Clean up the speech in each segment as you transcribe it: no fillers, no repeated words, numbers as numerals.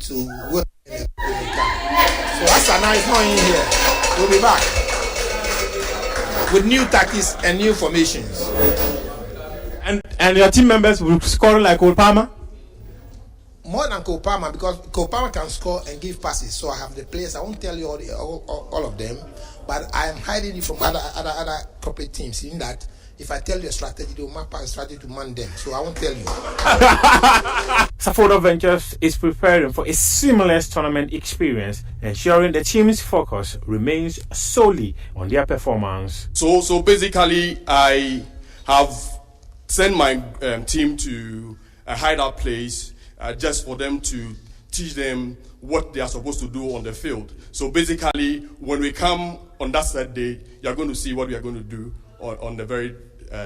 So we'll so Asana is not in here. We'll be back with new tactics and new formations. And your team members will score like Cole Palmer? More than Cole Palmer, because Cole Palmer can score and give passes. So I have the players. I won't tell you all of them, but I am hiding it from other corporate teams. In that, if I tell you a strategy, they will map out a strategy to man them. So I won't tell you. Safoda Ventures is preparing for a seamless tournament experience, ensuring the team's focus remains solely on their performance. So basically, I have sent my team to a hideout place just for them to teach them what they are supposed to do on the field. So basically, when we come on that set day, you are going to see what we are going to do on the very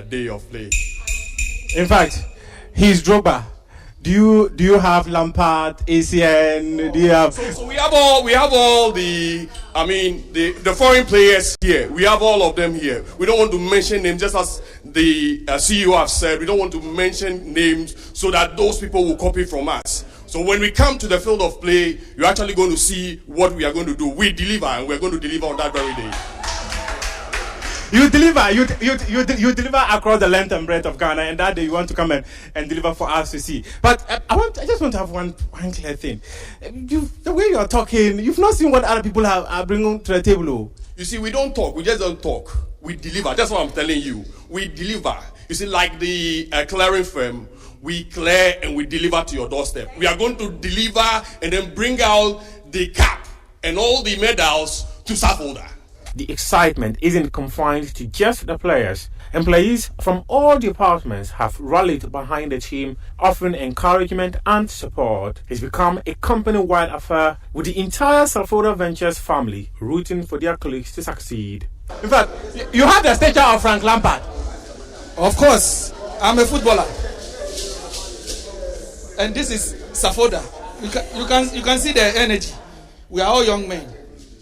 day of play. In fact, he's Drogba. Do you have Lampard, ACN? Do you have? So we have all the foreign players here. We have all of them here. We don't want to mention names, just as the CEO have said. We don't want to mention names so that those people will copy from us. So when we come to the field of play, you're actually going to see what we are going to do. We deliver, and we're going to deliver on that very day. You deliver. You deliver across the length and breadth of Ghana, and that day you want to come and deliver for us to see. But I just want to have one clear thing. The way you are talking, you've not seen what other people are bringing to the table. Oh. You see, we don't talk. We just don't talk. We deliver. That's what I'm telling you. We deliver. You see, like the clearing firm, we clear and we deliver to your doorstep. We are going to deliver and then bring out the cap and all the medals to Safoda. The excitement isn't confined to just the players. Employees from all departments have rallied behind the team, offering encouragement and support. It's become a company-wide affair, with the entire Safoda Ventures family rooting for their colleagues to succeed. In fact, you have the stature of Frank Lampard. Of course, I'm a footballer, and this is Safoda. You can see the energy. We are all young men.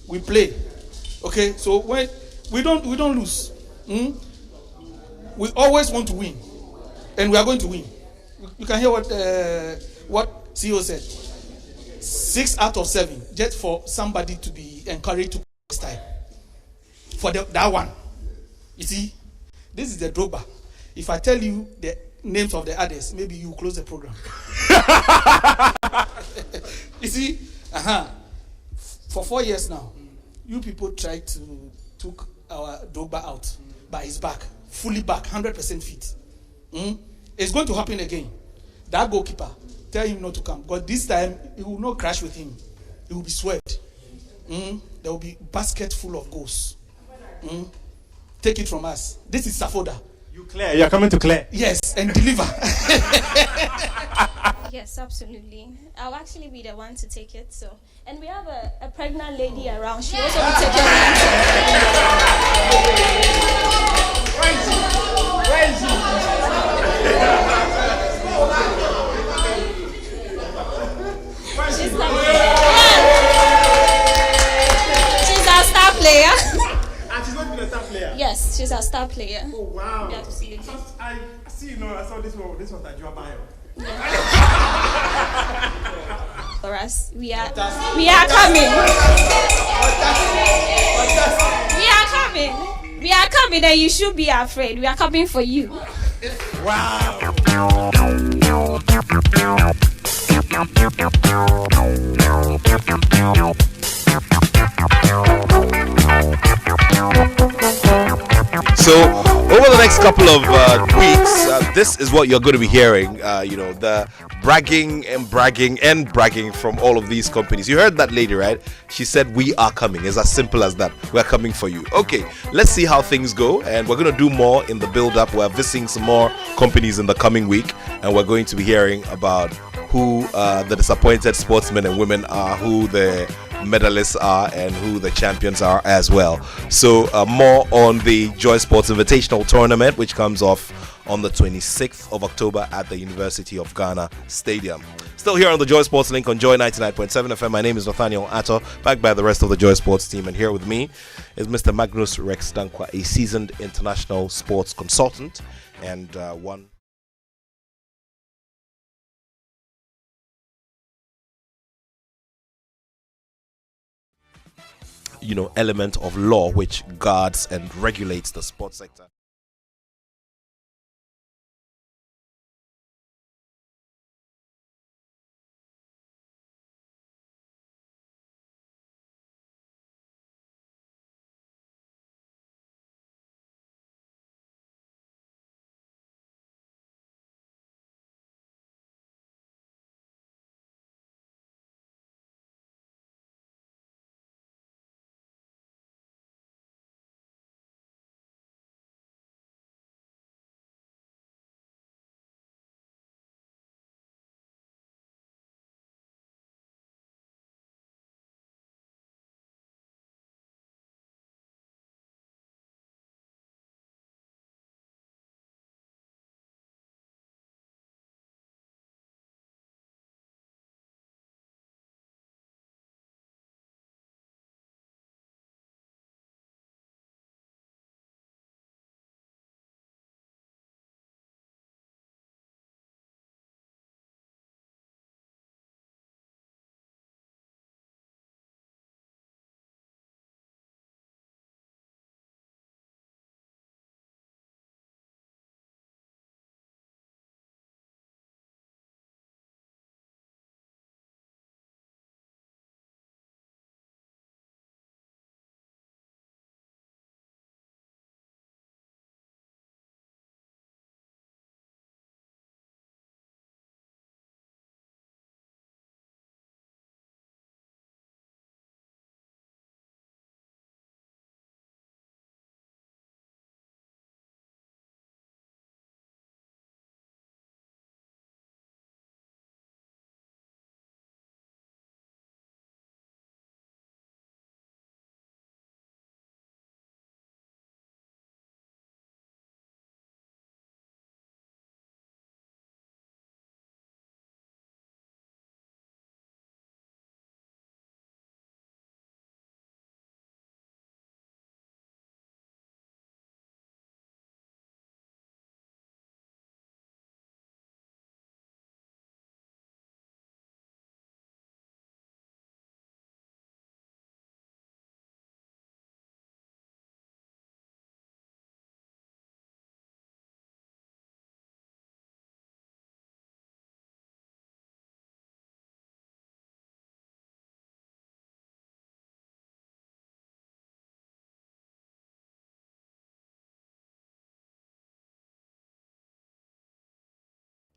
We play. Okay, so when we don't lose. We always want to win, and we are going to win. You can hear what CEO said. 6 out of 7, just for somebody to be encouraged to this time. For that one, you see, this is the Drogba. If I tell you the names of the others, maybe you close the program. You see, for 4 years now. You people tried to took our Drogba out, but he's back, fully back, 100% fit. It's going to happen again. That goalkeeper, tell him not to come, because this time it will not crash with him. It will be sweat. There will be basket full of goals. Take it from us. This is Safoda. You're coming to clear. Yes, and deliver. Yes, absolutely. I'll actually be the one to take it. So, and we have a pregnant lady around. She also will take it. Where is she? She's our star player. And she's going to be the star player. Yes, she's our star player. Oh wow! Yeah, absolutely. I see. I saw this one. This was that Joe Bio. For us, we are coming. We are coming, and you should be afraid. We are coming for you. Wow. So over the next couple of weeks, this is what you're going to be hearing. The bragging from all of these companies. You heard that lady, right? She said, we are coming. It's as simple as that. We're coming for you. Okay, let's see how things go. And we're going to do more in the build-up. We're visiting some more companies in the coming week. And we're going to be hearing about who the disappointed sportsmen and women are, who the medalists are, and who the champions are as well. So more on the Joy Sports Invitational Tournament, which comes off on the 26th of October at the University of Ghana Stadium. Still here on the Joy Sports Link on Joy 99.7 FM. My name is Nathaniel Attoh, backed by the rest of the Joy Sports team, and here with me is Mr. Magnus Rexdanquah, a seasoned international sports consultant and one element of law which guards and regulates the sports sector.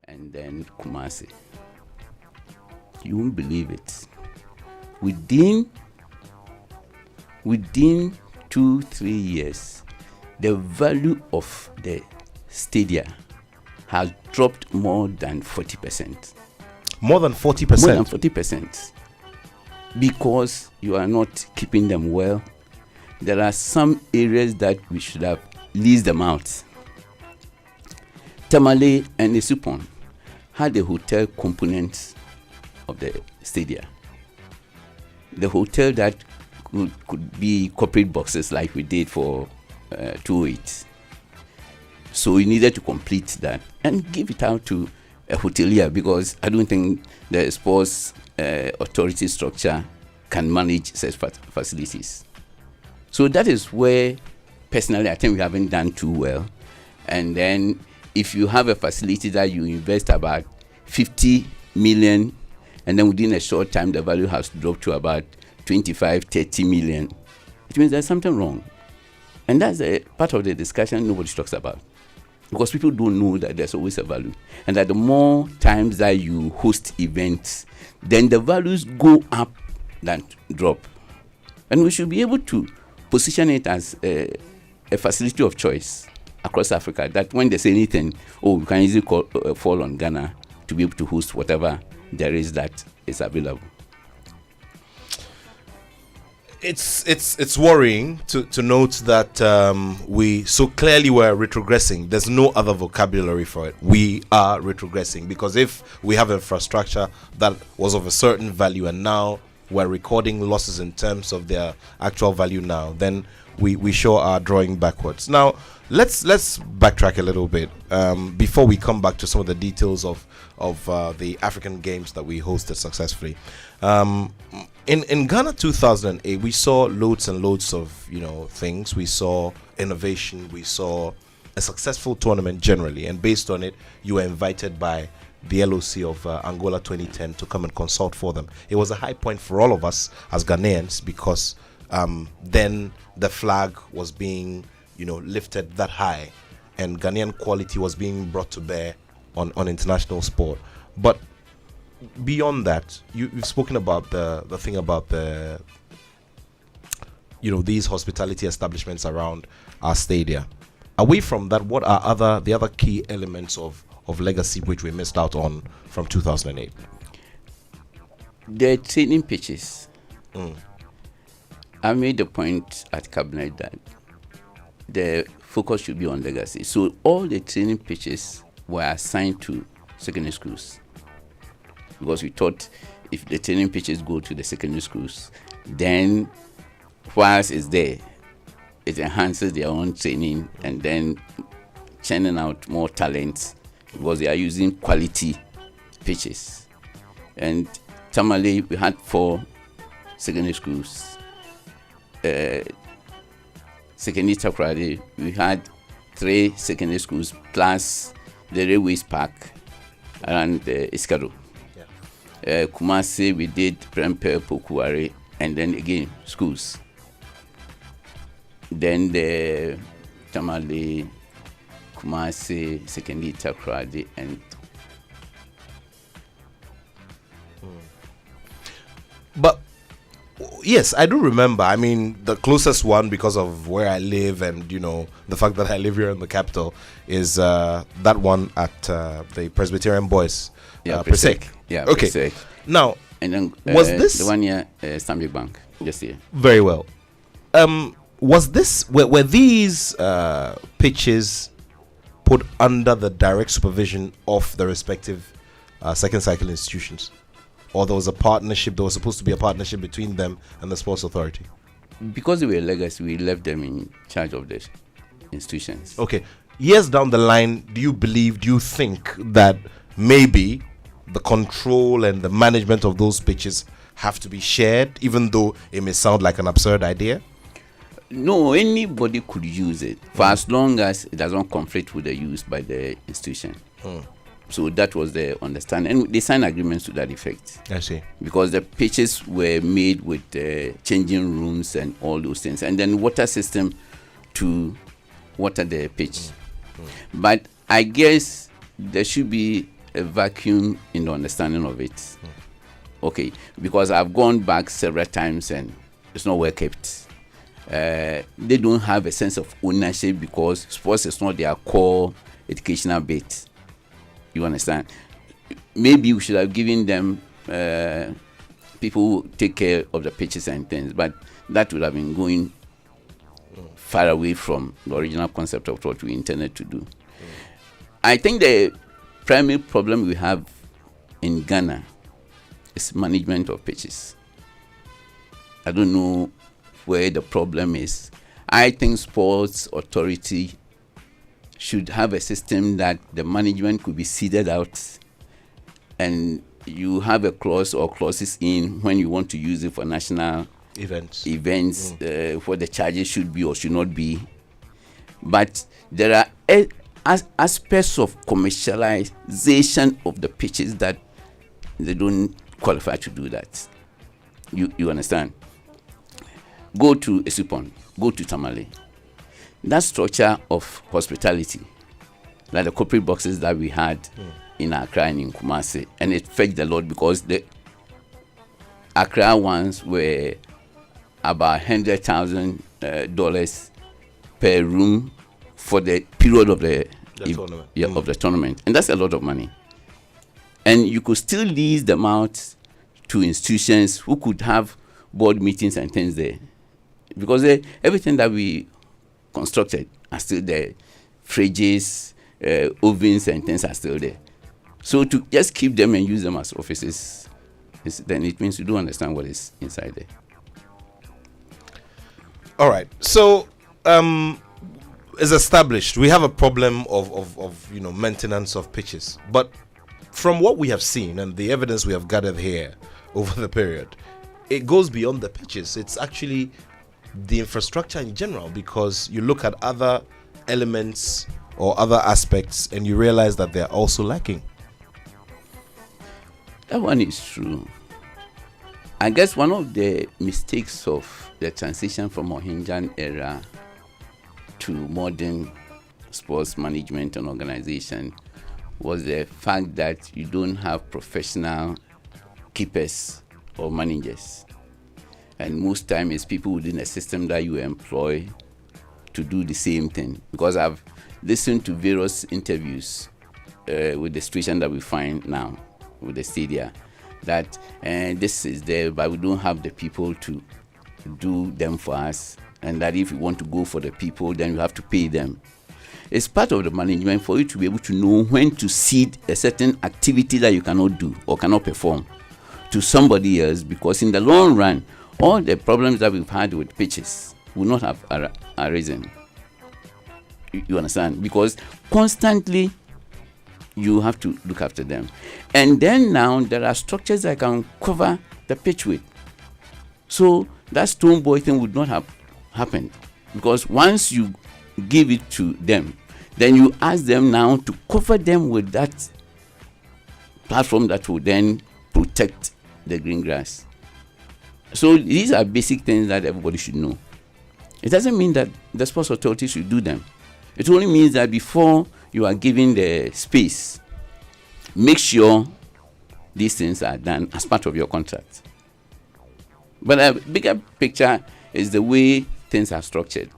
And then Kumasi. You won't believe it. Within 2-3 years, the value of the stadia has dropped more than 40%. More than 40%? More than 40%. Because you are not keeping them well. There are some areas that we should have leased them out. Tamale and Esupon had the hotel component of the stadia. The hotel that could be corporate boxes like we did for 208. So we needed to complete that and give it out to a hotelier, because I don't think the sports authority structure can manage such facilities. So that is where, personally, I think we haven't done too well. And then if you have a facility that you invest about 50 million, and then within a short time the value has dropped to about 25-30 million, it means there's something wrong. And that's a part of the discussion nobody talks about, because people don't know that there's always a value, and that the more times that you host events, then the values go up than drop. And we should be able to position it as a facility of choice across Africa, that when they say anything, we can easily fall on Ghana to be able to host whatever there is that is available. It's worrying to note that we so clearly were retrogressing. There's no other vocabulary for it. We are retrogressing, because if we have infrastructure that was of a certain value and now we're recording losses in terms of their actual value now, then we sure are drawing backwards. Now let's backtrack a little bit before we come back to some of the details of the African Games that we hosted successfully. In Ghana 2008, we saw loads and loads of things. We saw innovation. We saw a successful tournament generally, and based on it, you were invited by the LOC of Angola 2010 to come and consult for them. It was a high point for all of us as Ghanaians because then the flag was being lifted that high, and Ghanaian quality was being brought to bear on international sport. But beyond that, you've spoken about the thing about the these hospitality establishments around our stadia. Away from that, what are the other key elements of legacy which we missed out on from 2008? The training pitches. I made the point at cabinet that the focus should be on legacy. So all the training pitches were assigned to secondary schools, because we thought if the training pitches go to the secondary schools, then whilst it's there, it enhances their own training and then churning out more talent, because they are using quality pitches. And Tamale, we had 4 secondary schools. Secondary Takoradi, we had 3 secondary schools plus the railways park around Iskaro. Kumasi, we did Prempe, Pokuare, and then again schools. Then the Tamale, Kumasi, secondary Takoradi, and but yes, I do remember. I mean, the closest one, because of where I live and the fact that I live here in the capital, is that one at the Presbyterian Boys. Presec. Yeah, okay. Presec. Now, and then was this the one year Stanbic Bank just here? Very well. Were these pitches put under the direct supervision of the respective second cycle institutions, or there was a partnership? There was supposed to be a partnership between them and the sports authority. Because they were legacy, we left them in charge of the institutions. Okay. Years down the line, do you think that maybe the control and the management of those pitches have to be shared, even though it may sound like an absurd idea? No, anybody could use it for as long as it doesn't conflict with the use by the institution. So that was the understanding, and they signed agreements to that effect. I see. Because the pitches were made with changing rooms and all those things, and then water system to water the pitch. But I guess there should be a vacuum in the understanding of it. Okay, because I've gone back several times and it's not well kept. They don't have a sense of ownership because sports is not their core educational bit. You understand? Maybe we should have given them people who take care of the pitches and things, but that would have been going far away from the original concept of what we intended to do. I think the primary problem we have in Ghana is management of pitches. I don't know where the problem is. I think sports authority should have a system that the management could be seeded out, and you have a clause or clauses in when you want to use it for national events, what the charges should be or should not be. But there are aspects of commercialization of the pitches that they don't qualify to do that. You understand? Go to Esupon, go to Tamale. That structure of hospitality, like the corporate boxes that we had in Accra and in Kumasi, and it fetched a lot because the Accra ones were about $100,000 per room for the period of the tournament. Of the tournament, and that's a lot of money. And you could still lease them out to institutions who could have board meetings and things there, because everything that we constructed are still there. Fridges, ovens and things are still there. So to just keep them and use them as offices, then it means you do understand what is inside there. All right. So it's established we have a problem of maintenance of pitches, but from what we have seen and the evidence we have gathered here over the period, it goes beyond the pitches. It's actually the infrastructure in general, because you look at other elements or other aspects and you realize that they're also lacking. That one is true. I guess one of the mistakes of the transition from Mohenjan era to modern sports management and organization was the fact that you don't have professional keepers or managers. And most time it's people within a system that you employ to do the same thing. Because I've listened to various interviews with the situation that we find now with the stadia, that this is there, but we don't have the people to do them for us. And that if you want to go for the people, then you have to pay them. It's part of the management for you to be able to know when to cede a certain activity that you cannot do or cannot perform to somebody else, because in the long run, all the problems that we've had with pitches will not have arisen. You understand? Because constantly you have to look after them. And then now there are structures that can cover the pitch with. So that stone boy thing would not have happened, because once you give it to them, then you ask them now to cover them with that platform that will then protect the green grass. So these are basic things that everybody should know. It doesn't mean that the sports authority should do them. It only means that before you are given the space, make sure these things are done as part of your contract. But a bigger picture is the way things are structured.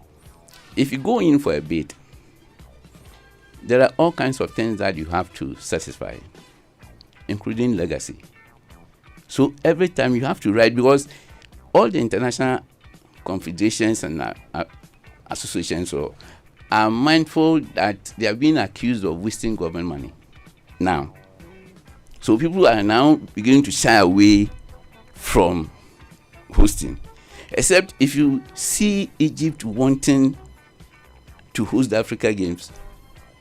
If you go in for a bid, there are all kinds of things that you have to satisfy, including legacy. So every time you have to write, because all the international confederations and associations are mindful that they are being accused of wasting government money now. So people are now beginning to shy away from hosting. Except if you see Egypt wanting to host the Africa Games,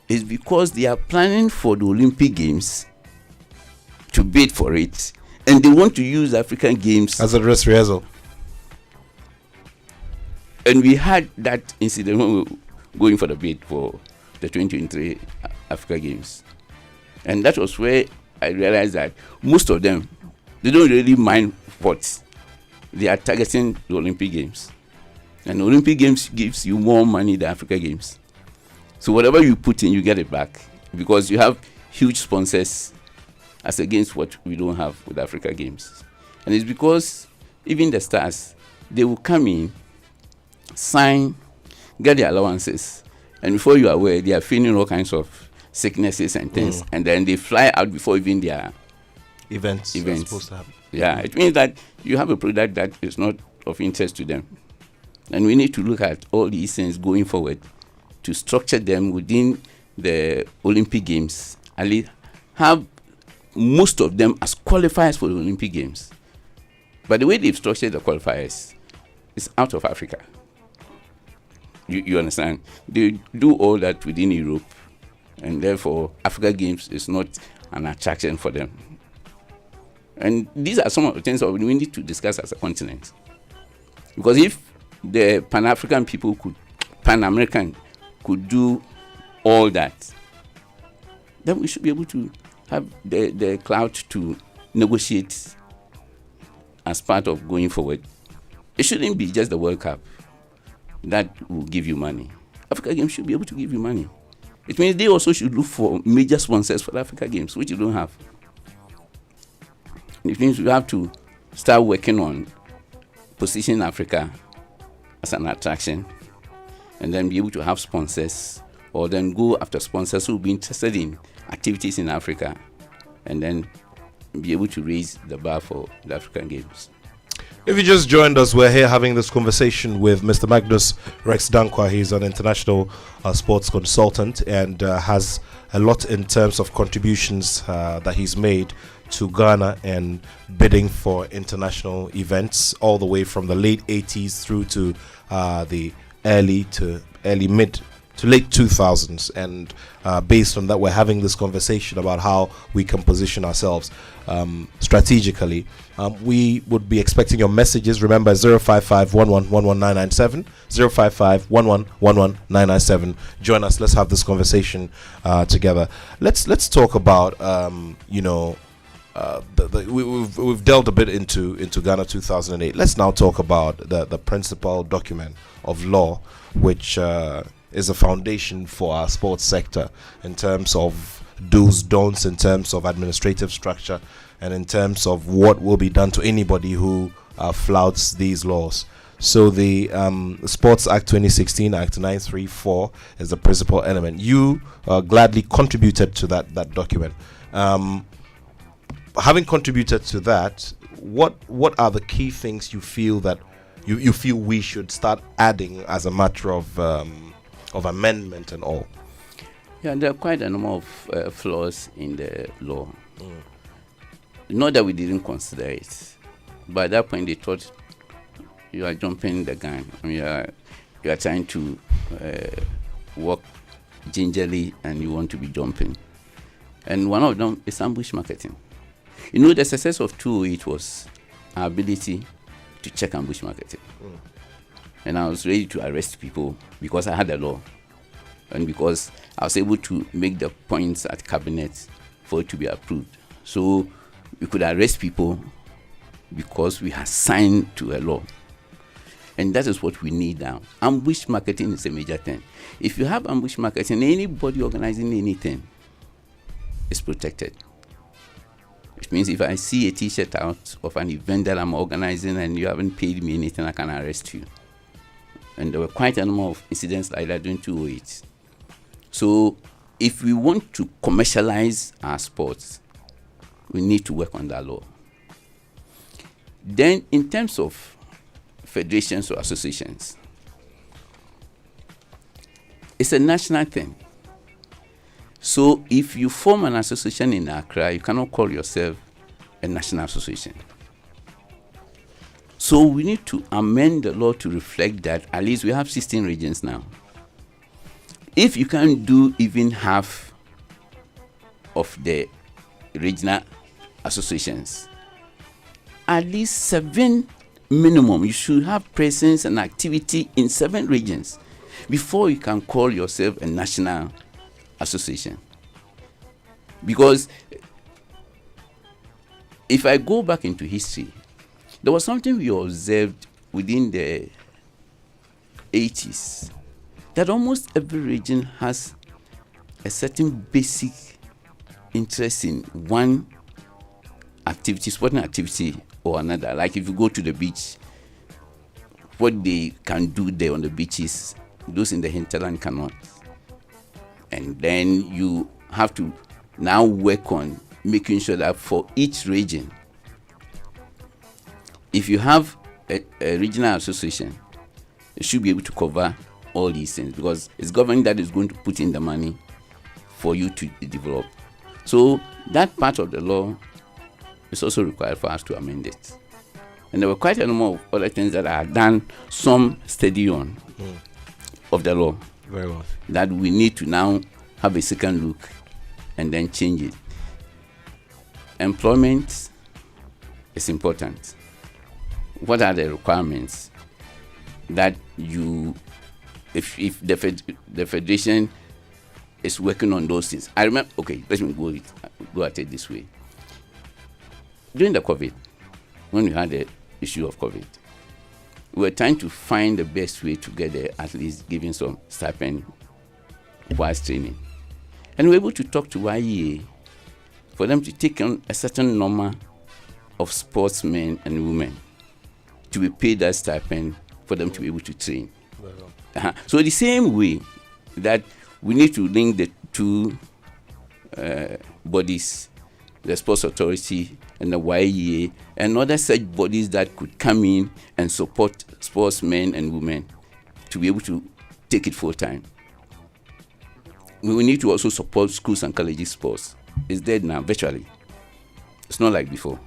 it's because they are planning for the Olympic Games to bid for it, and they want to use the African Games as a dress rehearsal. And we had that incident when we were going for the bid for the 2023 Africa Games. And that was where I realized that most of them, they don't really mind what they are targeting the Olympic Games. And the Olympic Games gives you more money than Africa Games. So whatever you put in, you get it back, because you have huge sponsors as against what we don't have with Africa Games. And it's because even the stars, they will come in, sign, get their allowances, and before you are aware, they are feeling all kinds of sicknesses and things, and then they fly out before even their events. Supposed to happen. Yeah, it means that you have a product that is not of interest to them. And we need to look at all these things going forward to structure them within the Olympic Games, and have most of them as qualifiers for the Olympic Games. But the way they've structured the qualifiers is out of Africa. You understand? They do all that within Europe, and therefore Africa Games is not an attraction for them. And these are some of the things that we need to discuss as a continent. Because if the Pan-African people Pan-American could do all that, then we should be able to have the clout to negotiate as part of going forward. It shouldn't be just the World Cup that will give you money. Africa Games should be able to give you money. It means they also should look for major sponsors for the Africa Games, which you don't have. It means you have to start working on positioning Africa as an attraction, and then be able to have sponsors, or then go after sponsors who will be interested in activities in Africa, and then be able to raise the bar for the African Games. If you just joined us, we're here having this conversation with Mr. Magnus Rexdanquah. He's an international sports consultant and has a lot in terms of contributions that he's made to Ghana and bidding for international events, all the way from the late 80s through to the early mid to late 2000s, and based on that, we're having this conversation about how we can position ourselves strategically. We would be expecting your messages. Remember, 055-11-11997, 055-11-11997. Join us. Let's have this conversation together. Let's talk about we've delved a bit into Ghana 2008. Let's now talk about the principal document of law, which is a foundation for our sports sector in terms of do's, don'ts, in terms of administrative structure, and in terms of what will be done to anybody who flouts these laws. So the Sports Act 2016, Act 934, is the principal element. You gladly contributed to that document. Having contributed to that, what are the key things you feel that you feel we should start adding as a matter of amendment and all? Yeah, there are quite a number of flaws in the law. Not that we didn't consider it, but at that point they thought you are jumping the gun. You are trying to walk gingerly and you want to be jumping. And one of them is ambush marketing. The success of 208 was our ability to check ambush marketing. And I was ready to arrest people because I had a law and because I was able to make the points at cabinet for it to be approved. So we could arrest people because we had signed to a law. And that is what we need now. Ambush marketing is a major thing. If you have ambush marketing, anybody organizing anything is protected. Which means if I see a t-shirt out of an event that I'm organizing and you haven't paid me anything, I can arrest you. And there were quite a number of incidents like that during 208. So if we want to commercialize our sports, we need to work on that law. Then in terms of federations or associations, it's a national thing. So if you form an association in Accra, you cannot call yourself a national association. So we need to amend the law to reflect that at least we have 16 regions now. If you can't do even half of the regional associations, at least 7 minimum, you should have presence and activity in 7 regions before you can call yourself a national association. Because if I go back into history, there was something we observed within the 80s, that almost every region has a certain basic interest in one activity, sporting activity or another. Like if you go to the beach, what they can do there on the beaches, those in the hinterland cannot. And then you have to now work on making sure that for each region, if you have a regional association, it should be able to cover all these things because it's government that is going to put in the money for you to develop. So that part of the law is also required for us to amend it. And there were quite a number of other things that I had done some study on of the law. Very well. That we need to now have a second look and then change it. Employment is important. What are the requirements that you, if the federation is working on those things? I remember, okay, let me go at it this way. During the COVID, when we had the issue of COVID, we were trying to find the best way to get the athletes giving some stipend whilst training. And we were able to talk to YEA for them to take on a certain number of sportsmen and women to be paid that stipend for them to be able to train. So the same way that we need to link the two bodies, the Sports Authority and the YEA, and other such bodies that could come in and support sportsmen and women to be able to take it full time. We will need to also support schools and colleges sports. It's dead now, virtually. It's not like before.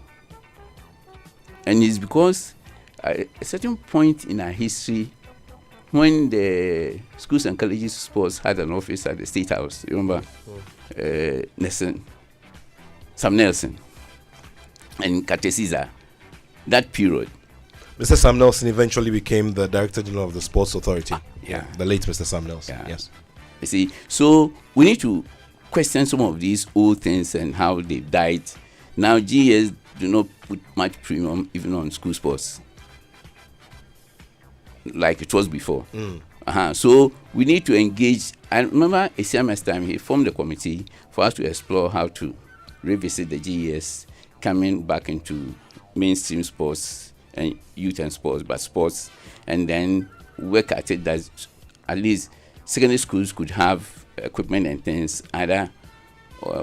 And it's because at a certain point in our history, when the schools and colleges sports had an office at the State House, you remember? Sam Nelson and Katesiza, that period. Mr. Sam Nelson eventually became the Director General of the Sports Authority. Yeah. The late Mr. Sam Nelson. Yeah. Yes. You see, so we need to question some of these old things and how they died. Now, GS do not put much premium even on school sports like it was before. So we need to engage. I remember a CMS time he formed a committee for us to explore how to revisit the GES coming back into mainstream sports and youth and sports, but sports, and then work at it that at least secondary schools could have equipment and things either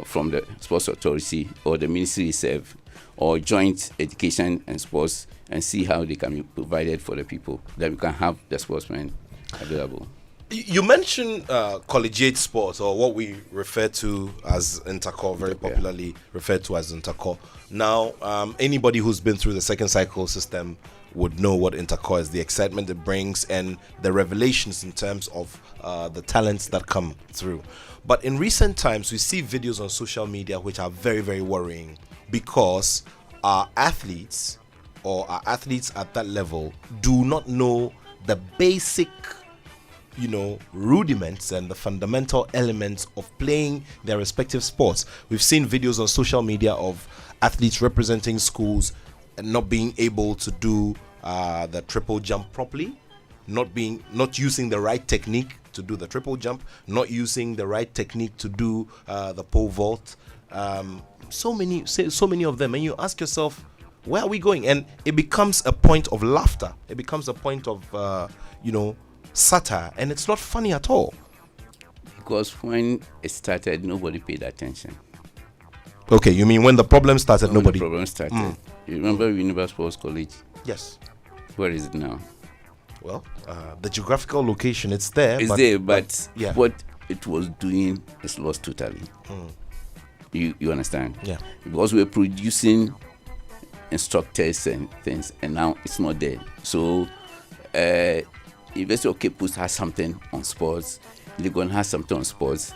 from the sports authority or the ministry itself, or joint education and sports, and see how they can be provided for the people, that we can have the sportsmen available. You mentioned collegiate sports, or what we refer to as intercore, very popularly referred to as intercore. Now, anybody who's been through the second cycle system would know what intercore is, the excitement it brings, and the revelations in terms of the talents that come through. But in recent times, we see videos on social media which are very, very worrying, because our athletes, or our athletes at that level, do not know the basic rudiments and the fundamental elements of playing their respective sports. We've seen videos on social media of athletes representing schools and not being able to do the triple jump properly, not using the right technique to do the triple jump, not using the right technique to do the pole vault. So many of them, and you ask yourself, where are we going? And it becomes a point of laughter. It becomes a point of satire, and it's not funny at all. Because when it started, nobody paid attention. Okay, you mean when the problem started, nobody? The problem started. You remember Universal Sports College? Yes. Where is it now? Well, the geographical location, it's there. But what it was doing is lost totally. You understand? Yeah. Because we're producing instructors and things, and now it's not there. So, University of Cape Coast has something on sports, Legon has something on sports,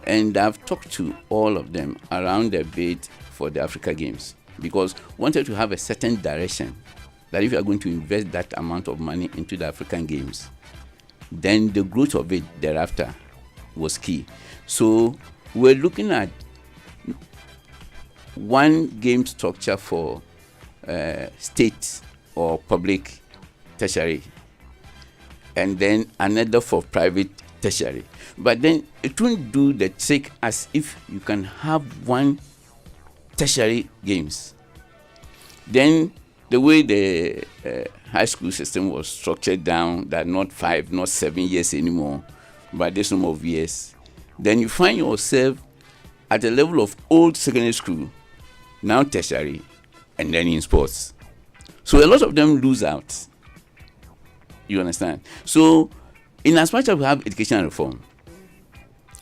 and I've talked to all of them around the bid for the Africa Games, because wanted to have a certain direction, that if you are going to invest that amount of money into the African Games, then the growth of it thereafter was key. So we're looking at one game structure for state or public tertiary, and then another for private tertiary. But then it won't do the trick as if you can have one tertiary games. Then the way the high school system was structured down, that not 5, not 7 years anymore, but this number of years, then you find yourself at the level of old secondary school, now tertiary, and then in sports. So a lot of them lose out. You understand? So, in as much as we have education reform,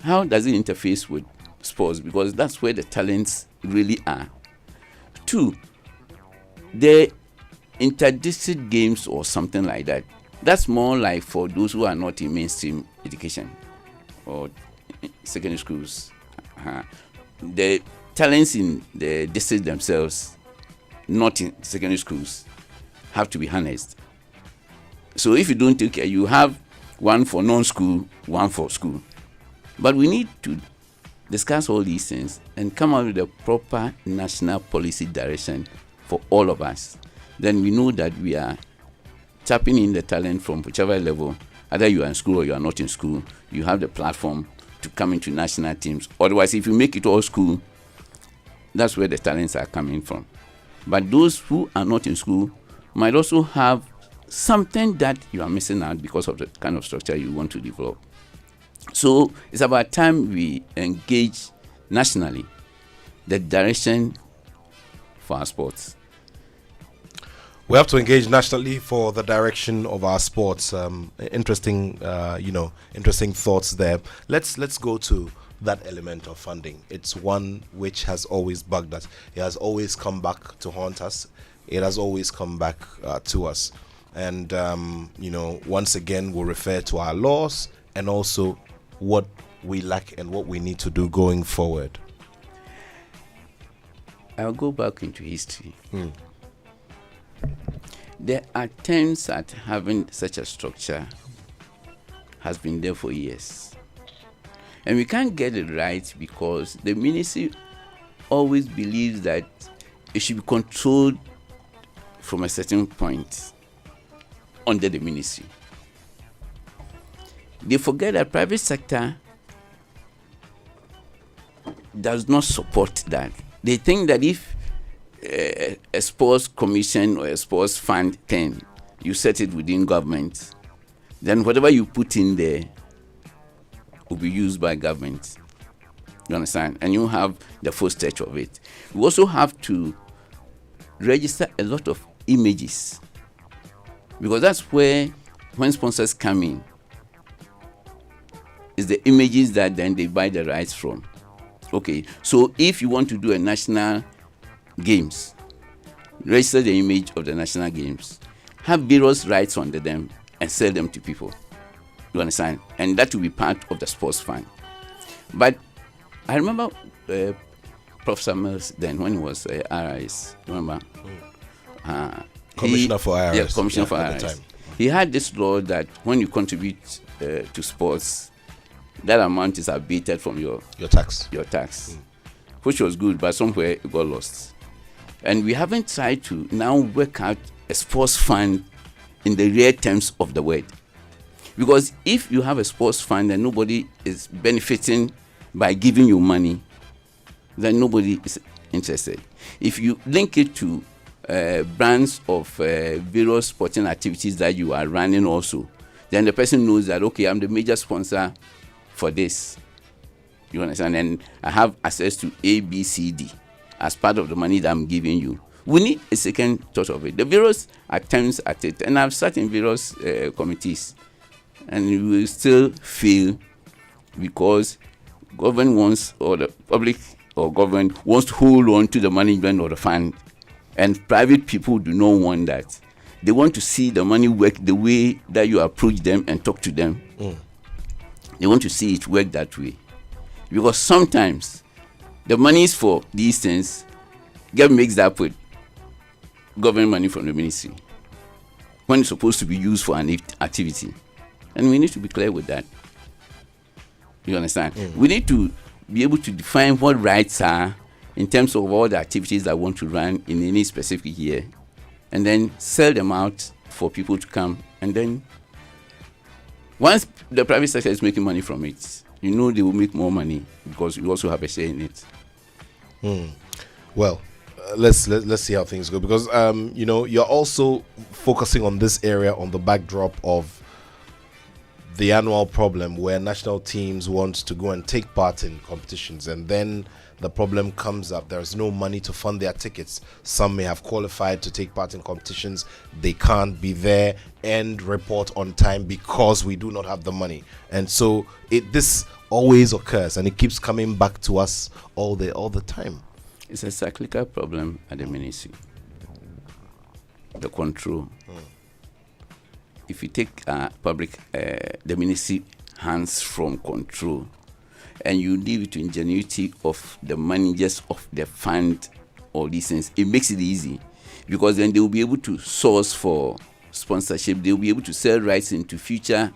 how does it interface with sports? Because that's where the talents really are. 2, the interdistrict games or something like that, that's more like for those who are not in mainstream education or secondary schools. The talents in the district themselves, not in secondary schools, have to be harnessed. So if you don't take care, you have one for non-school, one for school. But we need to discuss all these things and come up with a proper national policy direction for all of us. Then we know that we are tapping in the talent from whichever level, either you are in school or you are not in school. You have the platform to come into national teams. Otherwise, if you make it all school, that's where the talents are coming from. But those who are not in school might also have something that you are missing out because of the kind of structure you want to develop. So it's about time we engage nationally the direction for our sports. We have to engage nationally for the direction of our sports. Interesting thoughts there. Let's go to that element of funding. It's one which has always bugged us. It has always come back to haunt us. It has always come back to us. And, once again, we'll refer to our laws and also what we lack and what we need to do going forward. I'll go back into history. The attempts at having such a structure has been there for years. And we can't get it right because the ministry always believes that it should be controlled from a certain point under the ministry. They forget that private sector does not support that. They think that if a sports commission or a sports fund thing, you set it within government, then whatever you put in there will be used by government. You understand? And you have the full stretch of it. You also have to register a lot of images, because that's where, when sponsors come in, is the images that then they buy the rights from. Okay, so if you want to do a national games, register the image of the national games, have various rights under them, and sell them to people. You understand? And that will be part of the sports fund. But I remember Prof. Summers then, when he was RIS, remember? Commissioner for IRS. Yeah, Commissioner for at the IRS. time. He had this law that when you contribute to sports, that amount is abated from your tax. Which was good, but somewhere it got lost. And we haven't tried to now work out a sports fund in the real terms of the word. Because if you have a sports fund and nobody is benefiting by giving you money, then nobody is interested. If you link it to brands of various sporting activities that you are running also, then the person knows that, okay, I'm the major sponsor for this. You understand? And I have access to A, B, C, D as part of the money that I'm giving you. We need a second thought of it. The various attempts at it, and I've sat in various committees, and we will still fail because government wants, or the public or government wants to hold on to the management of the fund, and private people do not want that. They want to see the money work the way that you approach them and talk to them. They want to see it work that way. Because sometimes the money is for these things, government makes that with government money from the ministry when it's supposed to be used for an activity. And we need to be clear with that. You understand? We need to be able to define what rights are in terms of all the activities that want to run in any specific year, and then sell them out for people to come. And then once the private sector is making money from it, you know they will make more money because you also have a say in it. Well, let's see how things go, because you're also focusing on this area on the backdrop of the annual problem where national teams want to go and take part in competitions, and then the problem comes up. There's no money to fund their tickets. Some may have qualified to take part in competitions. They can't be there and report on time because we do not have the money. And so this always occurs, and it keeps coming back to us all the time. It's a cyclical problem at the ministry. The control. If you take the ministry hands from control, and you leave it to ingenuity of the managers of the fund, all these things, it makes it easy, because then they will be able to source for sponsorship. They will be able to sell rights into future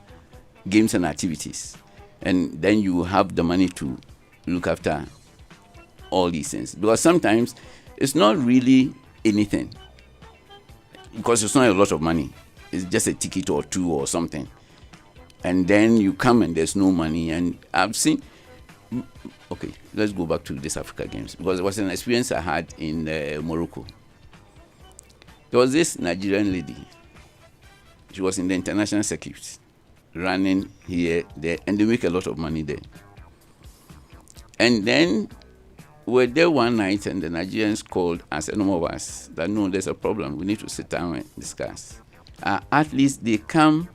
games and activities, and then you have the money to look after all these things. Because sometimes it's not really anything, because it's not a lot of money. It's just a ticket or two or something, and then you come and there's no money. And I've seen. Okay, let's go back to this Africa Games, because it was an experience I had in Morocco. There was this Nigerian lady. She was in the international circuit, running here, there, and they make a lot of money there. And then we were there one night, and the Nigerians called us, a number of us, that no, there's a problem. We need to sit down and discuss. At least they come,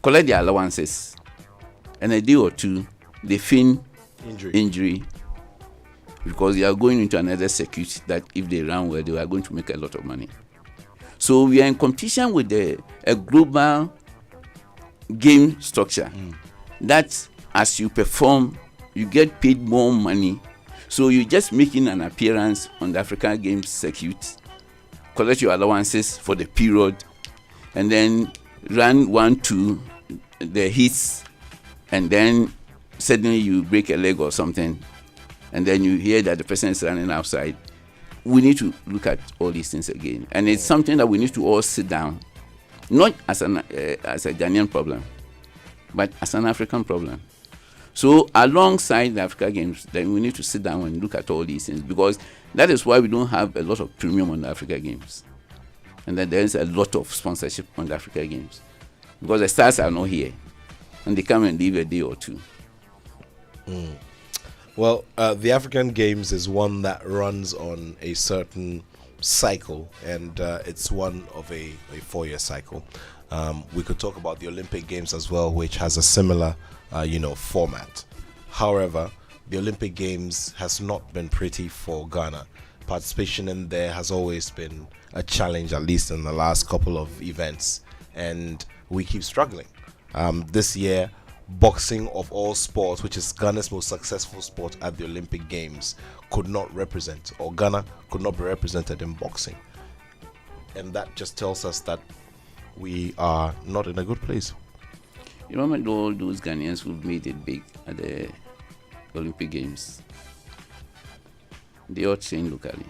collect their allowances, and a day or two, they feign injury because they are going into another circuit that if they run well, they are going to make a lot of money. So we are in competition with a global game structure that as you perform, you get paid more money. So you're just making an appearance on the African Games circuit, collect your allowances for the period, and then run 1-2 the hits, and then suddenly you break a leg or something, and then you hear that the person is running outside. We need to look at all these things again, and it's something that we need to all sit down, not as a Ghanaian problem, but as an African problem. So alongside the Africa Games, then we need to sit down and look at all these things, because that is why we don't have a lot of premium on the Africa Games, and then there is a lot of sponsorship on the Africa Games, because the stars are not here, and they come and leave a day or two. Well, the African Games is one that runs on a certain cycle, and it's one of a 4-year cycle. We could talk about the Olympic Games as well, which has a similar format. However, the Olympic Games has not been pretty for Ghana. Participation in there has always been a challenge, at least in the last couple of events, and we keep struggling. This year, boxing of all sports, which is Ghana's most successful sport at the Olympic Games, could not represent, or Ghana could not be represented in boxing. And that just tells us that we are not in a good place. You remember all those Ghanaians who've made it big at the Olympic Games? They all train locally.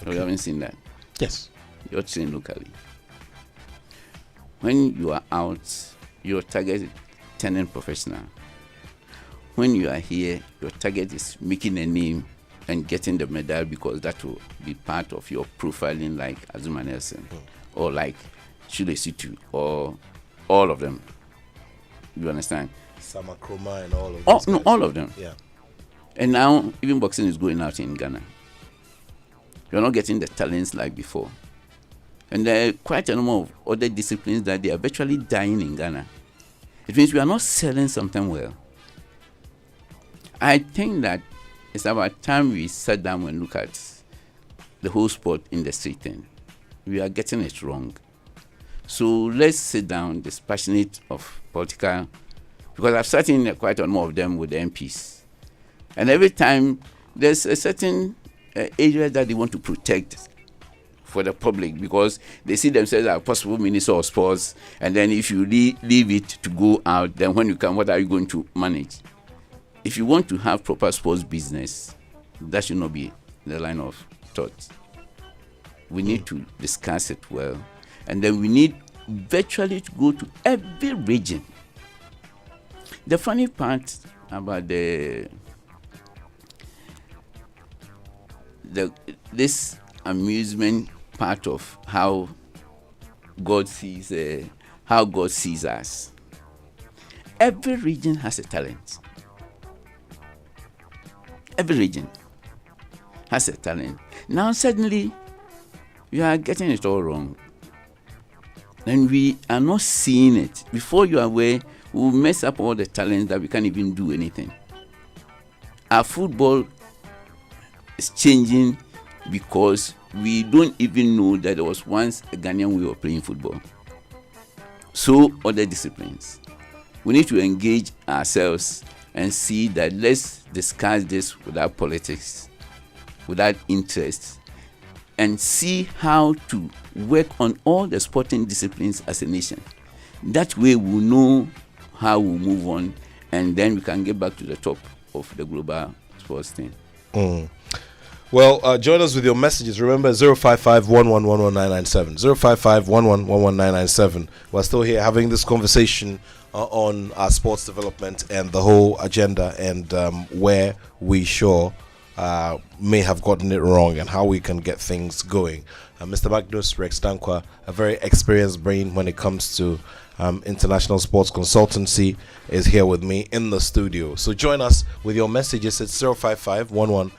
Okay. You haven't seen that? Yes. They all train locally. When you are out, your target is turning professional. When you are here, your target is making a name and getting the medal, because that will be part of your profiling, like Azuma Nelson or like Shule Situ or all of them. You understand? Sama Kroma and all of them. Oh, no, all of them. Yeah. And now even boxing is going out in Ghana. You're not getting the talents like before. And there are quite a number of other disciplines that they are virtually dying in Ghana. It means we are not selling something well. I think that it's about time we sat down and look at the whole sport industry thing. We are getting it wrong. So let's sit down, dispassionate of political, because I've sat in quite a number of them with the MPs. And every time there's a certain area that they want to protect for the public, because they see themselves as possible minister of sports, and then if you leave it to go out, then when you come, what are you going to manage? If you want to have proper sports business, that should not be the line of thought. We need to discuss it well, and then we need virtually to go to every region. The funny part about this amusement part of how God sees us. Every region has a talent. Every region has a talent. Now suddenly you are getting it all wrong, and we are not seeing it. Before you are aware, we will mess up all the talents that we can't even do anything. Our football is changing because we don't even know that there was once a Ghanaian way of playing football. So other disciplines, we need to engage ourselves and see that let's discuss this without politics, without interest, and see how to work on all the sporting disciplines as a nation. That way we'll know how we'll move on, and then we can get back to the top of the global sports thing. Well, join us with your messages. Remember, 055-1111-997. 055-1111-997. We're still here having this conversation on our sports development and the whole agenda, and where we may have gotten it wrong and how we can get things going. Mr. Magnus Rexdanquah, a very experienced brain when it comes to international sports consultancy, is here with me in the studio. So join us with your messages at 055-1111-997.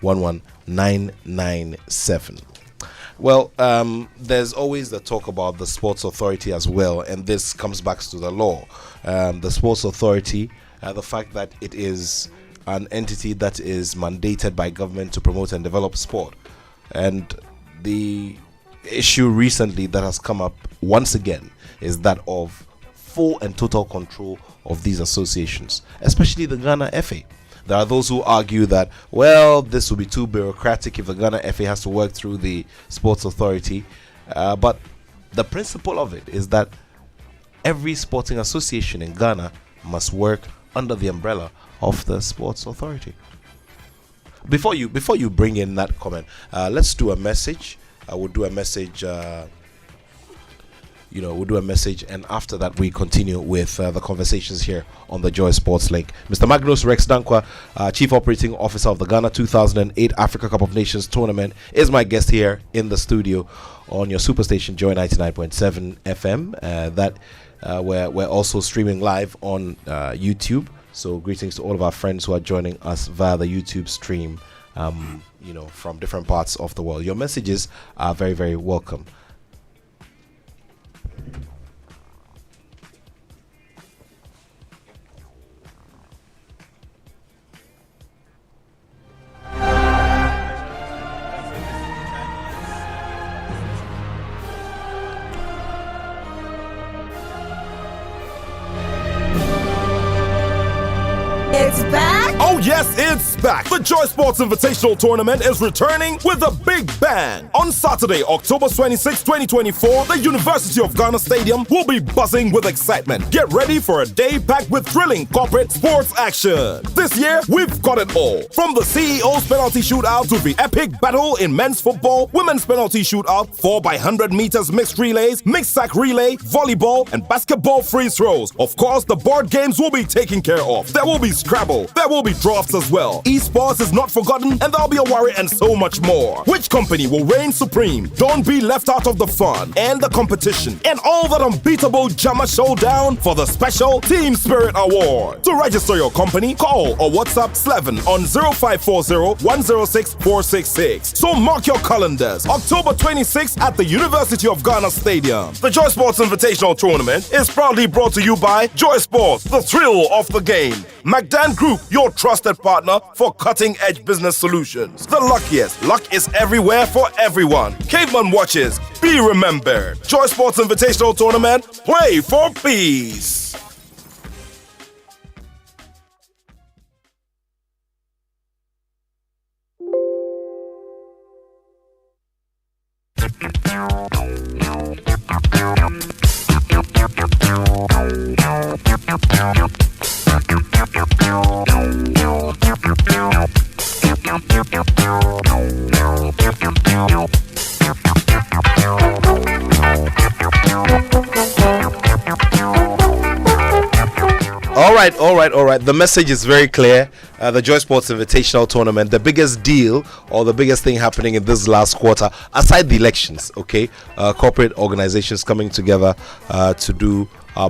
055-1111-997. Well, there's always the talk about the Sports Authority as well, and this comes back to the law. The Sports Authority, the fact that it is an entity that is mandated by government to promote and develop sport. And the issue recently that has come up once again is that of full and total control of these associations, especially the Ghana FA. There are those who argue that, well, this will be too bureaucratic if the Ghana FA has to work through the Sports Authority. But the principle of it is that every sporting association in Ghana must work under the umbrella of the Sports Authority. Before you bring in that comment, let's do a message. We'll do a message. We'll do a message, and after that we continue with the conversations here on the Joy Sports Link. Mr. Magnus Rexdanquah, Chief Operating Officer of the Ghana 2008 Africa Cup of Nations Tournament, is my guest here in the studio on your superstation Joy 99.7 FM. We're also streaming live on YouTube. So greetings to all of our friends who are joining us via the YouTube stream, from different parts of the world. Your messages are very, very welcome. It's back! Oh yes, it's back! The Joy Sports Invitational Tournament is returning with a big bang! On Saturday, October 26, 2024, the University of Ghana Stadium will be buzzing with excitement. Get ready for a day packed with thrilling corporate sports action. This year, we've got it all. From the CEO's penalty shootout to the epic battle in men's football, women's penalty shootout, 4x100 meters mixed relays, mixed sack relay, volleyball, and basketball free throws. Of course, the board games will be taken care of. There will be Scrabble. There will be drafts as well. Esports is not forgotten, and there'll be a worry and so much more. Which company will reign supreme? Don't be left out of the fun and the competition and all that unbeatable Jama showdown for the special Team Spirit Award. To register your company, call or WhatsApp Slevin on 0540-106-466. So mark your calendars. October 26th at the University of Ghana Stadium. The Joy Sports Invitational Tournament is proudly brought to you by Joy Sports, the thrill of the game. Magdan Group, your trusted partner for cutting-edge business solutions. The luckiest. Luck is everywhere for everyone. Caveman Watches. Be remembered. Joy Sports Invitational Tournament. Play for peace. All right. The message is very clear. The Joy Sports Invitational Tournament, the biggest deal or the biggest thing happening in this last quarter, aside the elections, okay? Corporate organizations coming together to do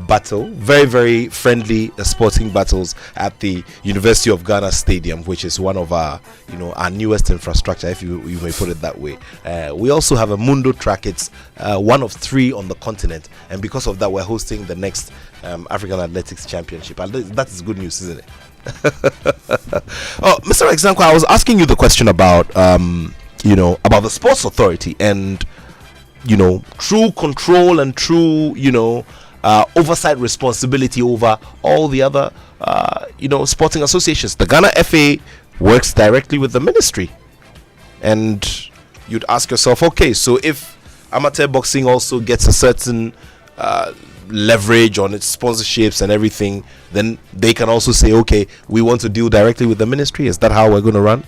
battle, very, very friendly sporting battles at the University of Ghana Stadium, which is one of our newest infrastructure, if you may put it that way. We also have a Mundo track. It's one of 3 on the continent, and because of that, we're hosting the next African Athletics Championship. And that is good news, isn't it? Mr. Rexdanquah, I was asking you the question about about the Sports Authority and true control and true oversight responsibility over all the other sporting associations. The Ghana FA works directly with the ministry, and you'd ask yourself, okay, so if amateur boxing also gets a certain leverage on its sponsorships and everything, then they can also say, okay, we want to deal directly with the ministry. Is that how we're going to run?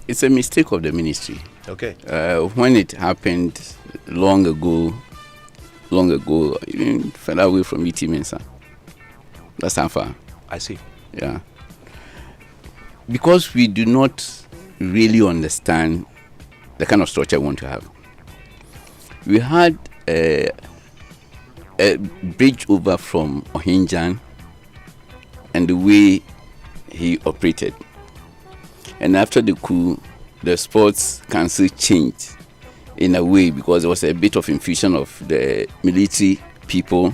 It's a mistake of the ministry. Okay. When it happened long ago, even further away from ET Mensa. That's how far. I see. Yeah. Because we do not really understand the kind of structure we want to have. We had a bridge over from Ohinjan and the way he operated. And after the coup, the sports council changed in a way because there was a bit of infusion of the military people,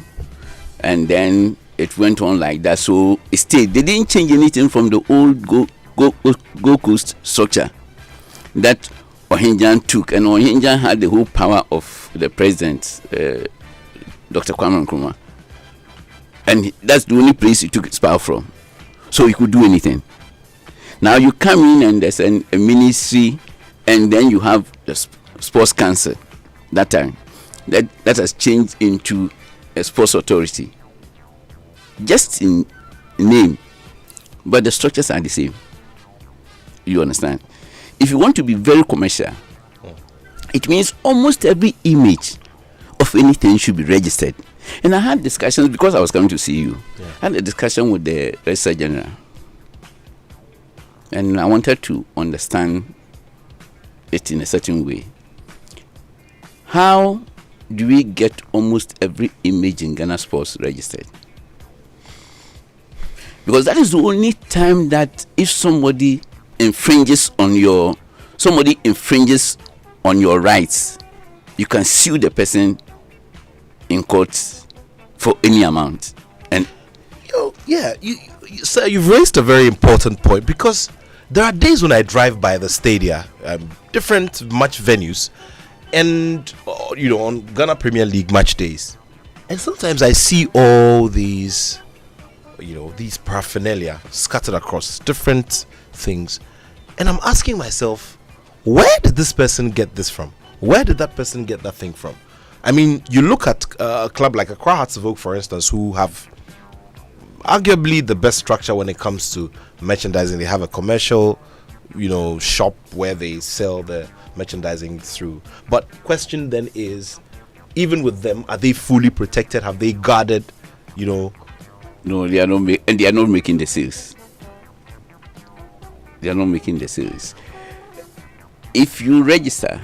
and then it went on like that. So it stayed. They didn't change anything from the old Gold Coast structure that Ohinjan took, and Ohinjan had the whole power of the president, Dr. Kwame Nkrumah, and that's the only place he took his power from. So he could do anything. Now you come in and there's a ministry, and then you have the sports council. That time, that has changed into a sports authority, just in name, but the structures are the same. You understand? If you want to be very commercial, it means almost every image of anything should be registered. And I had discussions, because I was coming to see you. Yeah. I had a discussion with the Registrar General, and I wanted to understand it in a certain way. How do we get almost every image in Ghana Sports registered? Because that is the only time that if somebody infringes on your rights, you can sue the person in court for any amount. And sir, you've raised a very important point, because there are days when I drive by the stadia, different match venues, and on Ghana Premier League match days, and sometimes I see all these paraphernalia scattered across different things, and I'm asking myself, where did this person get this from? Where did that person get that thing from? I mean, you look at a club like Accra Hearts, for instance, who have arguably the best structure when it comes to merchandising. They have a commercial, shop where they sell the merchandising through. But question then is, even with them, are they fully protected? Have they guarded? No, they are not, and they are not making the sales. They are not making the sales. If you register,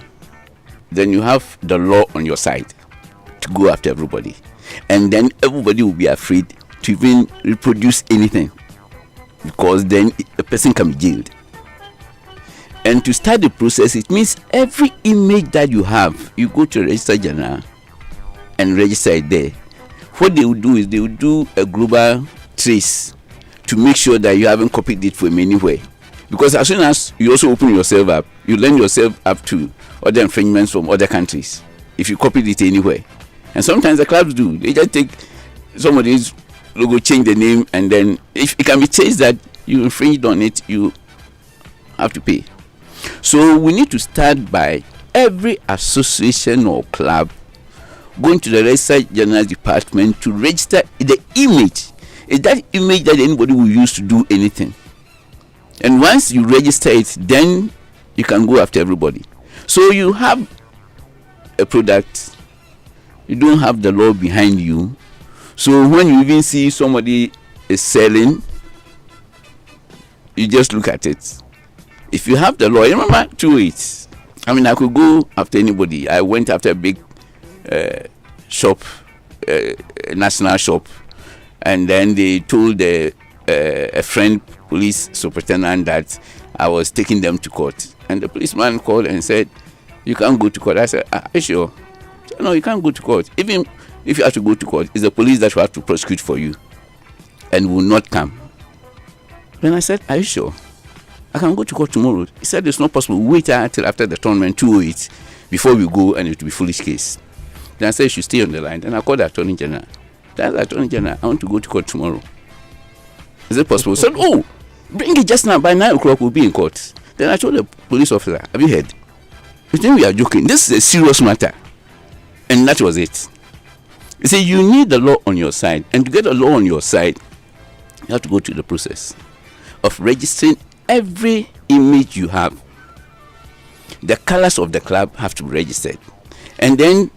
then you have the law on your side to go after everybody, and then everybody will be afraid to even reproduce anything, because then a person can be jailed. And to start the process, it means every image that you have, you go to Registrar General and register it there. What they will do is they will do a global trace to make sure that you haven't copied it from anywhere. Because as soon as you also open yourself up, you lend yourself up to other infringements from other countries if you copied it anywhere. And sometimes the clubs do. They just take somebody's logo, change the name, and then if it can be changed that you infringed on it, you have to pay. So we need to start by every association or club going to the Registrar General's department to register the image. It's that image that anybody will use to do anything. And once you register it, then you can go after everybody. So you have a product, you don't have the law behind you. So when you even see somebody is selling, you just look at it. If you have the law, remember 2-8. I mean, I could go after anybody. I went after a big shop, national shop, and then they told a friend police superintendent that I was taking them to court. And the policeman called and said, "You can't go to court." I said, "Are you sure?" "No, you can't go to court. Even if you have to go to court, it's the police that will have to prosecute for you and will not come." Then I said, "Are you sure? I can go to court tomorrow." He said, "It's not possible. Wait until after the tournament, 2-8, before we go, and it will be foolish case." Then I said, "You should stay on the line." Then I called the Attorney General. Then the Attorney General, "I want to go to court tomorrow. Is it possible?" He said, "Oh, bring it just now. By 9 o'clock, we'll be in court." Then I told the police officer, "Have you heard? You think we are joking? This is a serious matter." And that was it. You see, you need the law on your side. And to get the law on your side, you have to go through the process of registering every image you have. The colors of the club have to be registered. And then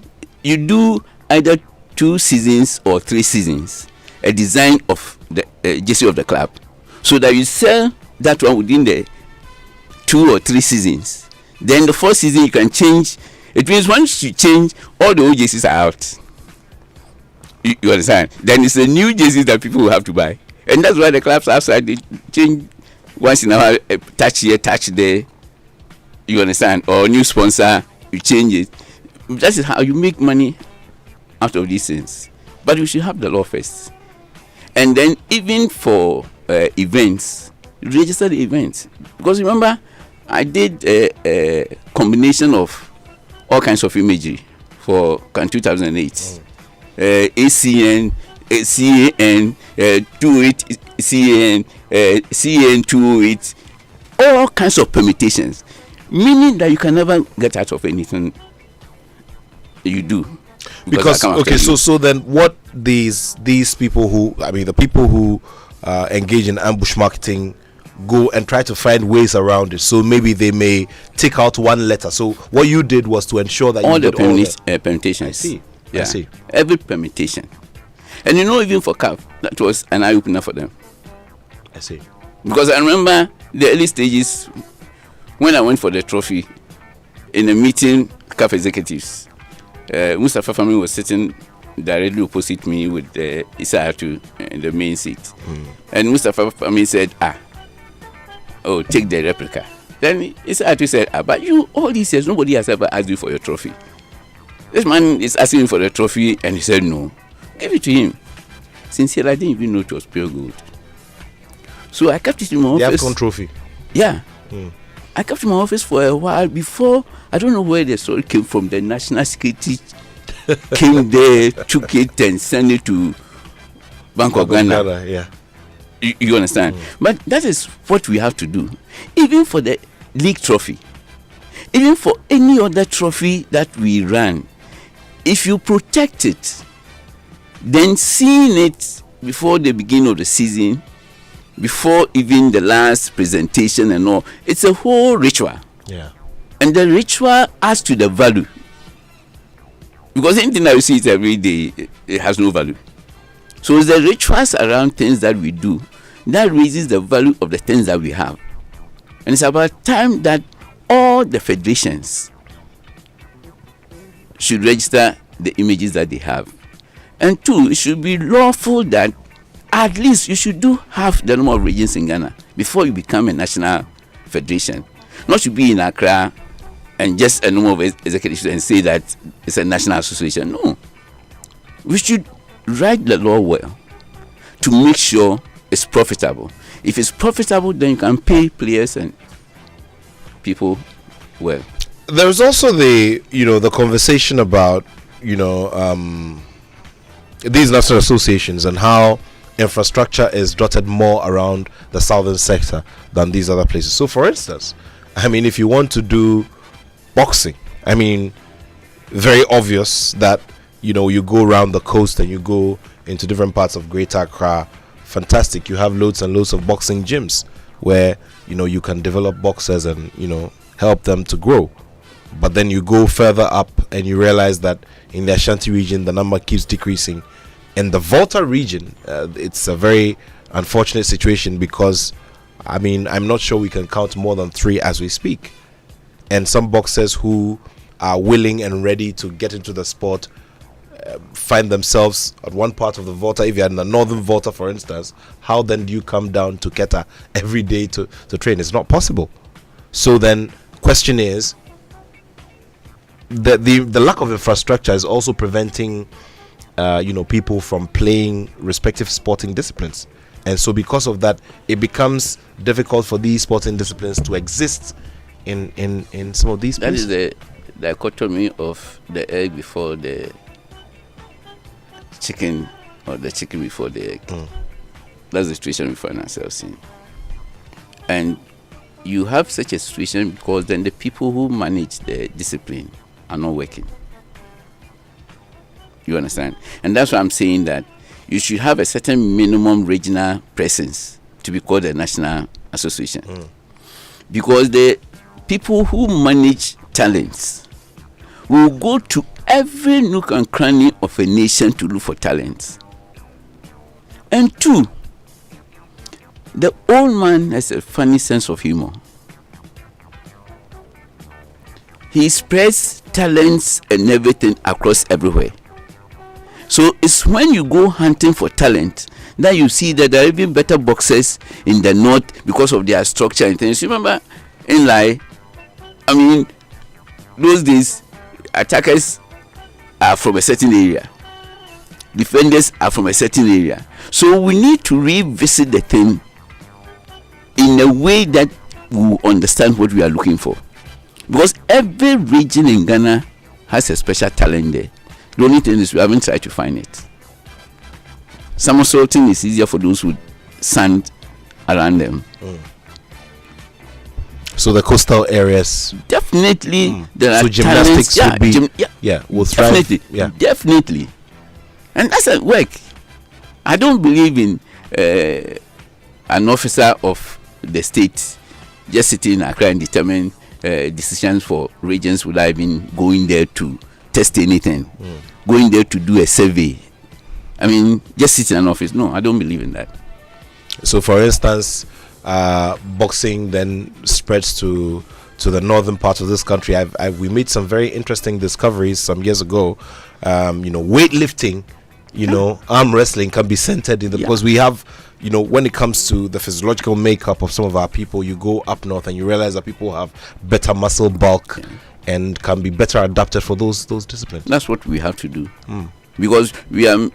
you do either 2 seasons or 3 seasons, a design of the jersey of the club, so that you sell that one within the 2 or 3 seasons. Then the 4th season you can change. It means once you change, all the old jerseys are out. You understand? Then it's the new jerseys that people will have to buy. And that's why the clubs outside, they change once in a while, touch here, touch there. You understand? Or new sponsor, you change it. That is how you make money out of these things. But you should have the law first. And then even for events, register the events. Because remember, I did a combination of all kinds of imagery for CAN 2008. ACN, CAN, 28 CAN, CAN 208, all kinds of permutations, meaning that you can never get out of anything you do. Because okay, so then what these people who, I mean, the people who engage in ambush marketing go and try to find ways around it. So maybe they may take out one letter. So what you did was to ensure that all you the did permutations. I see. Yeah. I see. Every permutation. And even for CAF, that was an eye opener for them. I see. Because I remember the early stages when I went for the trophy in a meeting, CAF executives. Mustafa Fahmy was sitting directly opposite me with Issa Attoh in the main seat. And Mustafa Fahmy said, take the replica. Then Issa Attoh said, but you, all these years, nobody has ever asked you for your trophy. This man is asking for the trophy, and he said, no. Give it to him. Sincerely, I didn't even know it was pure gold. So I kept it in my office. The AFCON trophy. Yeah. I kept it in my office for a while before. I don't know where the story came from. The national security came there, took it, and sent it to Bank of Ghana. Yeah. You understand? But that is what we have to do. Even for the league trophy, even for any other trophy that we run, if you protect it, then seeing it before the beginning of the season, before even the last presentation and all, it's a whole ritual. Yeah. And the ritual adds to the value. Because anything that you see it every day, it has no value. So it's the rituals around things that we do that raises the value of the things that we have. And it's about time that all the federations should register the images that they have. And two, it should be lawful that at least you should do half the number of regions in Ghana before you become a national federation. Not to be in Accra and just a number of executives and say that it's a national association. No. We should write the law well to make sure it's profitable. If it's profitable, then you can pay players and people well. There's also the conversation about these national associations and how infrastructure is dotted more around the southern sector than these other places. So for instance, I mean, if you want to do boxing, I mean, very obvious that you go around the coast and you go into different parts of Greater Accra. Fantastic. You have loads and loads of boxing gyms where you can develop boxers and help them to grow. But then you go further up and you realize that in the Ashanti region the number keeps decreasing. In the Volta region, it's a very unfortunate situation because I mean, I'm not sure we can count more than 3 as we speak. And some boxers who are willing and ready to get into the sport find themselves at one part of the Volta. If you're in the northern Volta, for instance, how then do you come down to Keta every day to train? It's not possible. So then question is, the lack of infrastructure is also preventing people from playing respective sporting disciplines. And so because of that, it becomes difficult for these sporting disciplines to exist in some of these places. That is the dichotomy of the egg before the chicken, or the chicken before the egg. That's the situation we find ourselves in. And you have such a situation because then the people who manage the discipline are not working. You understand? And that's why I'm saying that you should have a certain minimum regional presence to be called a national association. Because the people who manage talents will go to every nook and cranny of a nation to look for talents. And 2, the old man has a funny sense of humor. He spreads talents and everything across everywhere. So it's when you go hunting for talent that you see that there are even better boxers in the north because of their structure and things. You remember in those days, attackers are from a certain area, defenders are from a certain area. So we need to revisit the thing in a way that we understand what we are looking for. Because every region in Ghana has a special talent there. The only thing is we haven't tried to find it. Somersaulting is easier for those with sand around them. So the coastal areas, definitely there are so gymnastics talents. would be will thrive. Definitely, definitely, and that's at work. I don't believe in an officer of the state just sitting in Accra and determine decisions for regions without even going there to test anything, going there to do a survey. I mean, just sit in an office. No, I don't believe in that. So, for instance, boxing then spreads to the northern part of this country. We made some very interesting discoveries some years ago. Weightlifting, arm wrestling can be centered in because we have, when it comes to the physiological makeup of some of our people, you go up north and you realize that people have better muscle bulk and can be better adapted for those disciplines. That's what we have to do, because we are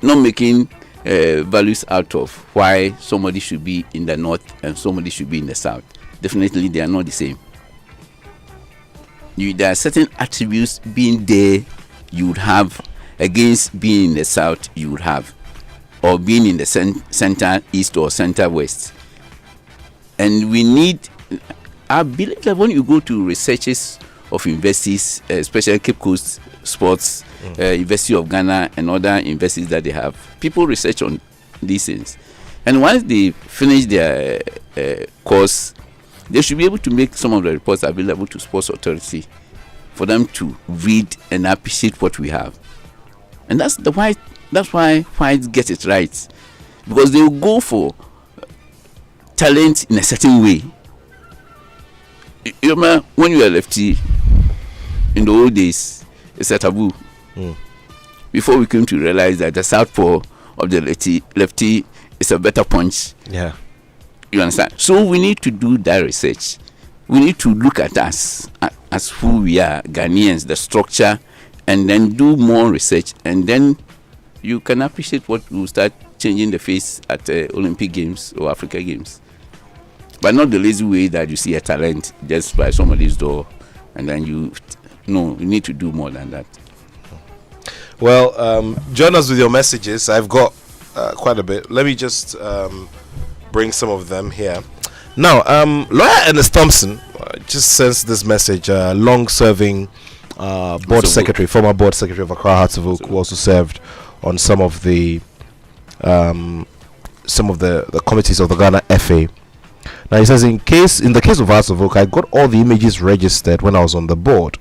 not making values out of why somebody should be in the north and somebody should be in the south. Definitely they are not the same. There are certain attributes being there you would have against being in the south you would have, or being in the center east or center west. And we need, I believe that when you go to researches of universities, especially Cape Coast Sports, University of Ghana and other universities that they have, people research on these things, and once they finish their course, they should be able to make some of the reports available to Sports Authority for them to read and appreciate what we have. And that's why whites get it right, because they will go for talent in a certain way. You remember when you were lefty in the old days, it's a taboo. Before we came to realize that the southpaw of the lefty is a better punch. Yeah. You understand? So we need to do that research. We need to look at us as who we are, Ghanaians, the structure, and then do more research, and then you can appreciate what will start changing the face at Olympic Games or Africa Games. But not the lazy way that you see a talent just by somebody's door and then you need to do more than that. Well, join us with your messages. I've got quite a bit. Let me just bring some of them here. Now, lawyer Ernest Thompson just sends this message. Long-serving board secretary, former board secretary of Accra Hartsville, who also served on some of the committees of the Ghana FA. Now he says, in the case of Hartsville, I got all the images registered when I was on the board.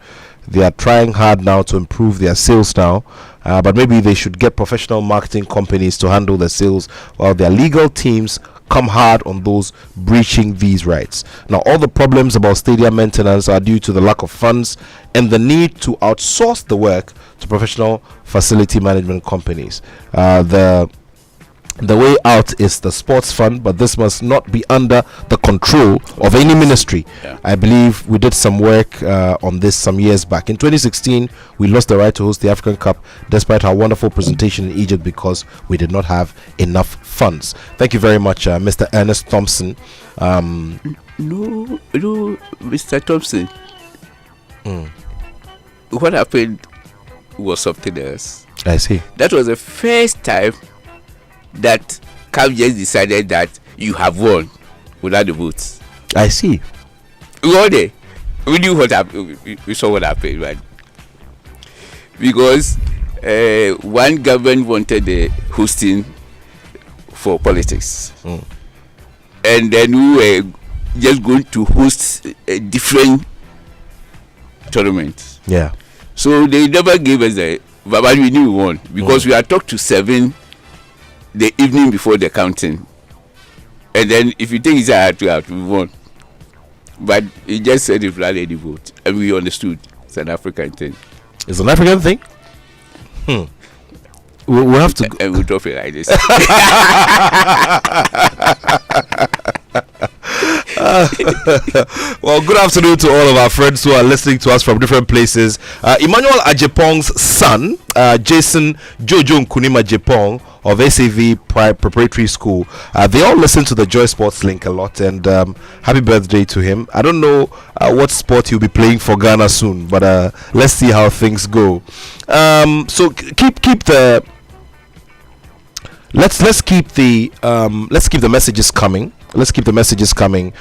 They are trying hard now to improve their sales now, but maybe they should get professional marketing companies to handle the sales while their legal teams come hard on those breaching these rights. Now, all the problems about stadium maintenance are due to the lack of funds and the need to outsource the work to professional facility management companies. The way out is the sports fund, but this must not be under the control of any ministry. I believe we did some work on this some years back. In 2016, we lost the right to host the African Cup despite our wonderful presentation in Egypt because we did not have enough funds. Thank you very much, Mr. Ernest Thompson. No, Mr. Thompson. What happened was something else. I see. That was the first time that CAF just decided that you have won without the votes. I see. We were there. We knew what happened. We saw what happened, right? Because one government wanted the hosting for politics, and then we were just going to host a different tournament. Yeah. So they never gave us the, but we knew we won because we had talked to 7 the evening before the counting, and then if you think it's out, we won. But he just said if not any vote, and we understood it's an African thing. It's an African thing. We'll have to. And we'll drop it like this. Well, good afternoon to all of our friends who are listening to us from different places. Emmanuel Ajepong's son, Jason Jojo Nkunima Ajepong, of SAV Preparatory School. They all listen to the Joy Sports link a lot, and happy birthday to him. I don't know what sport he'll be playing for Ghana soon, but let's see how things go. So keep the let's keep the messages coming. 055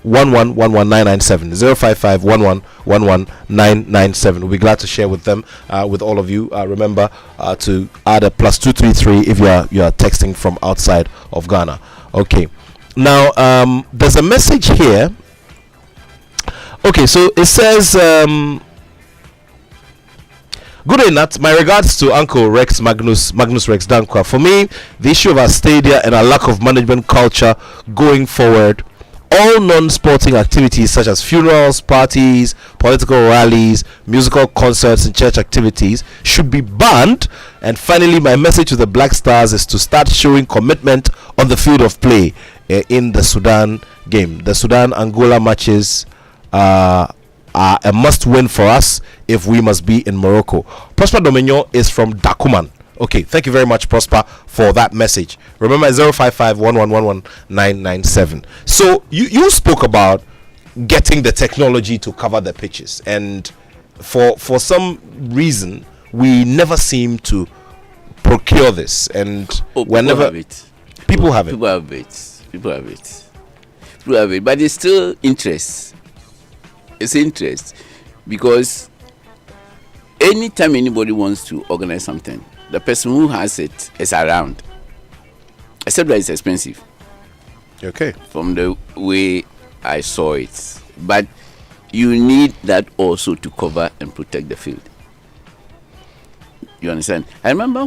1111997 055 1111997. We'll be glad to share with them, with all of you. Remember to add a +233 if you are texting from outside of Ghana. Okay, now there's a message here. Okay, so it says good day, Nat. My regards to Uncle Magnus Rexdanquah. For me, the issue of our stadia and our lack of management culture going forward, all non-sporting activities such as funerals, parties, political rallies, musical concerts, and church activities should be banned. And finally, my message to the Black Stars is to start showing commitment on the field of play in the Sudan game. The Sudan-Angola matches are a must-win for us if we must be in Morocco. Prosper Dominion is from Dakuman. Okay, thank you very much, Prosper, for that message. Remember, 055 1111997. So you spoke about getting the technology to cover the pitches, and for some reason we never seem to procure this, and whenever people have it, but it's still interest. It's interest because anytime anybody wants to organize something, the person who has it is around, except that it's expensive. Okay. From the way I saw it, but you need that also to cover and protect the field. You understand? I remember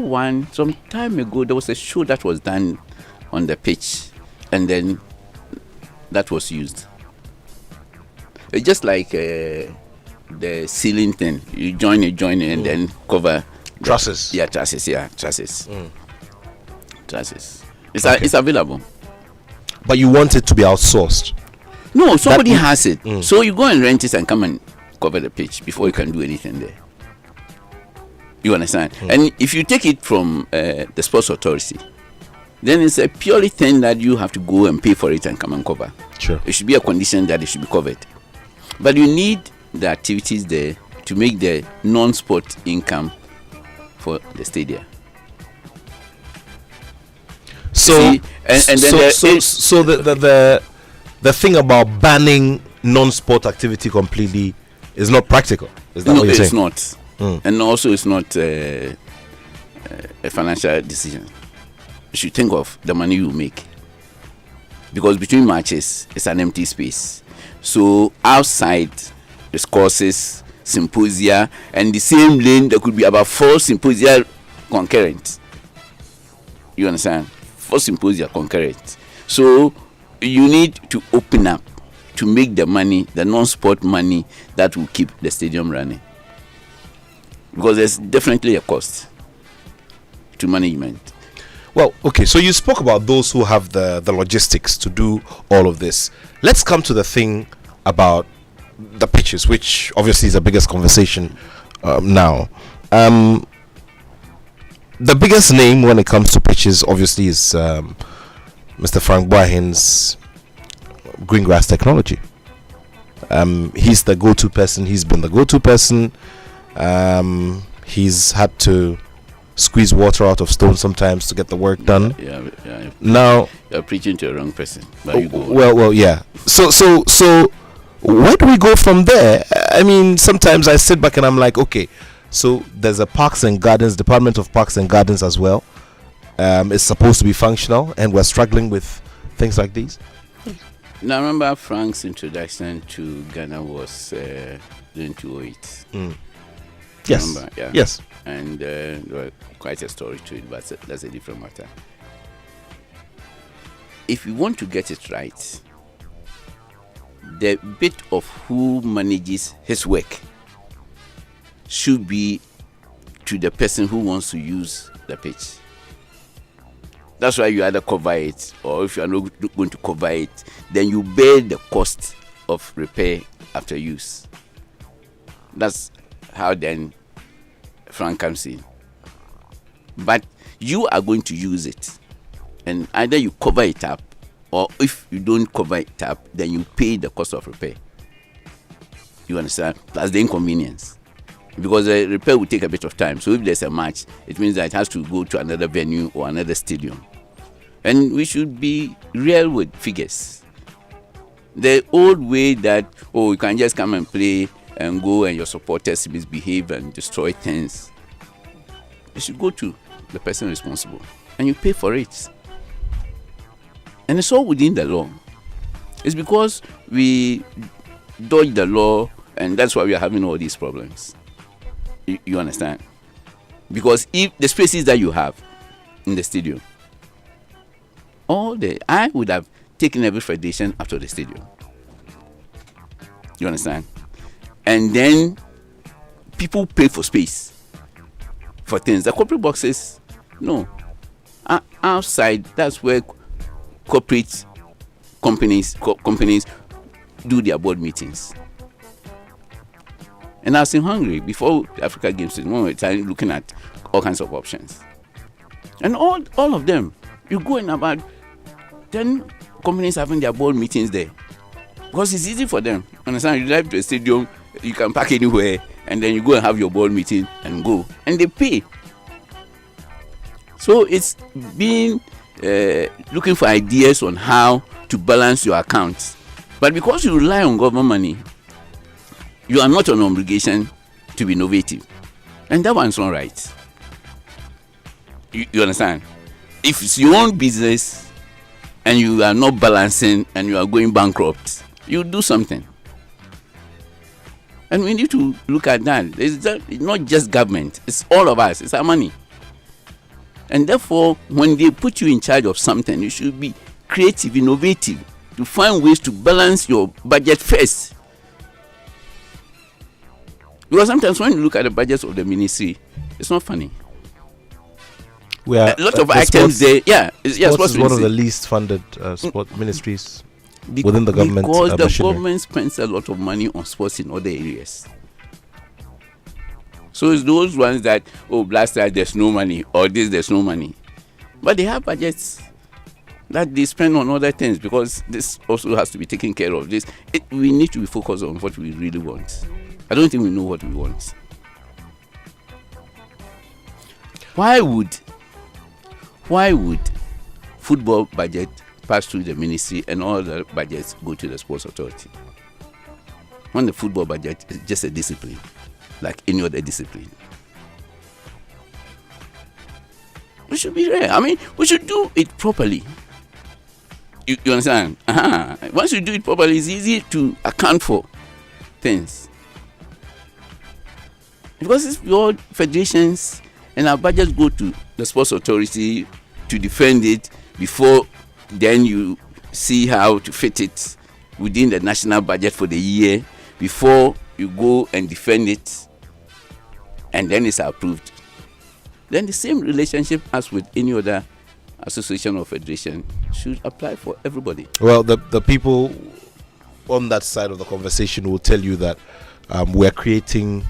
some time ago there was a show that was done on the pitch, and then that was used. It's just like the ceiling thing. You join it, and then cover trusses. Trusses. Trusses. It's available. But you want it to be outsourced? No, somebody has it. So you go and rent it and come and cover the pitch before you can do anything there. You understand? And if you take it from the sports authority, then it's a purely thing that you have to go and pay for it and come and cover. Sure. It should be a condition that it should be covered. But you need the activities there to make the non-sport income for the stadium. So, see, and then the thing about banning non-sport activity completely is not practical. Is that what you're saying? No, it's not. And also, it's not a financial decision. You should think of the money you make, because between matches, it's an empty space. So outside, there's courses, symposia, and the same lane there could be about 4 symposia concurrent. You understand? 4 symposia concurrent. So you need to open up to make the money, the non-sport money, that will keep the stadium running. Because there's definitely a cost to management. Well, okay, so you spoke about those who have the logistics to do all of this. Let's come to the thing about the pitches, which obviously is the biggest conversation now. The biggest name when it comes to pitches obviously is Mr. Frank Boahen's green grass technology. He's the go-to person. He's been the go-to person. He's had to squeeze water out of stone sometimes to get the work done. Yeah. Now you're preaching to a wrong person. But you go well, yeah. So where do we go from there? I mean, sometimes I sit back and I'm like, okay, so there's a Parks and Gardens, Department of Parks and Gardens as well. It's supposed to be functional, and we're struggling with things like these. Now, I remember Frank's introduction to Ghana was in 2008. Yes. Remember? Yeah. Yes. And there was quite a story to it, but that's a different matter. If you want to get it right, the bit of who manages his work should be to the person who wants to use the pitch. That's why you either cover it, or if you are not going to cover it, then you bear the cost of repair after use. That's how then Frank comes in. but you are going to use it, and either you cover it up, or if you don't cover it up, then you pay the cost of repair. You understand? Plus the inconvenience, because the repair will take a bit of time. So if there's a match, it means that it has to go to another venue or another stadium. And we should be real with figures. The old way that, you can just come and play and go and your supporters misbehave and destroy things, you should go to the person responsible and you pay for it. And it's all within the law. It's because we dodge the law, and that's why we are having all these problems. You understand? Because if the spaces that you have in the stadium, I would have taken every federation out of the stadium. You understand? And then people pay for space for things. The corporate boxes, no. Outside, that's where corporate companies do their board meetings. And I was in Hungary before the Africa Games, when we were looking at all kinds of options. And all of them, you go in about 10 companies having their board meetings there. Because it's easy for them. Understand? You drive to a stadium, you can park anywhere, and then you go and have your board meeting and go. And they pay. So it's been looking for ideas on how to balance your accounts. But because you rely on government money, you are not on obligation to be innovative. And that one's not right. You understand? If it's your own business and you are not balancing and you are going bankrupt, you do something. And we need to look at that. It's not just government. It's all of us. It's our money. And therefore, when they put you in charge of something, you should be creative, innovative, to find ways to balance your budget first. Because sometimes when you look at the budgets of the ministry, it's not funny. We are a lot of items there. Sports is one of the least funded sport ministries within the government. Because the government spends a lot of money on sports in other areas. So it's those ones that, last year there's no money, or this there's no money. But they have budgets that they spend on other things, because this also has to be taken care of. We need to be focused on what we really want. I don't think we know what we want. Why would football budget pass through the ministry and all the budgets go to the sports authority, when the football budget is just a discipline, like any other discipline? We should be there. I mean, we should do it properly. You understand? Once you do it properly, it's easy to account for things. Because it's your federations and our budgets go to the sports authority to defend it, before then you see how to fit it within the national budget for the year, before you go and defend it, and then it's approved. Then the same relationship as with any other association or federation should apply for everybody. Well, the people on that side of the conversation will tell you that we're creating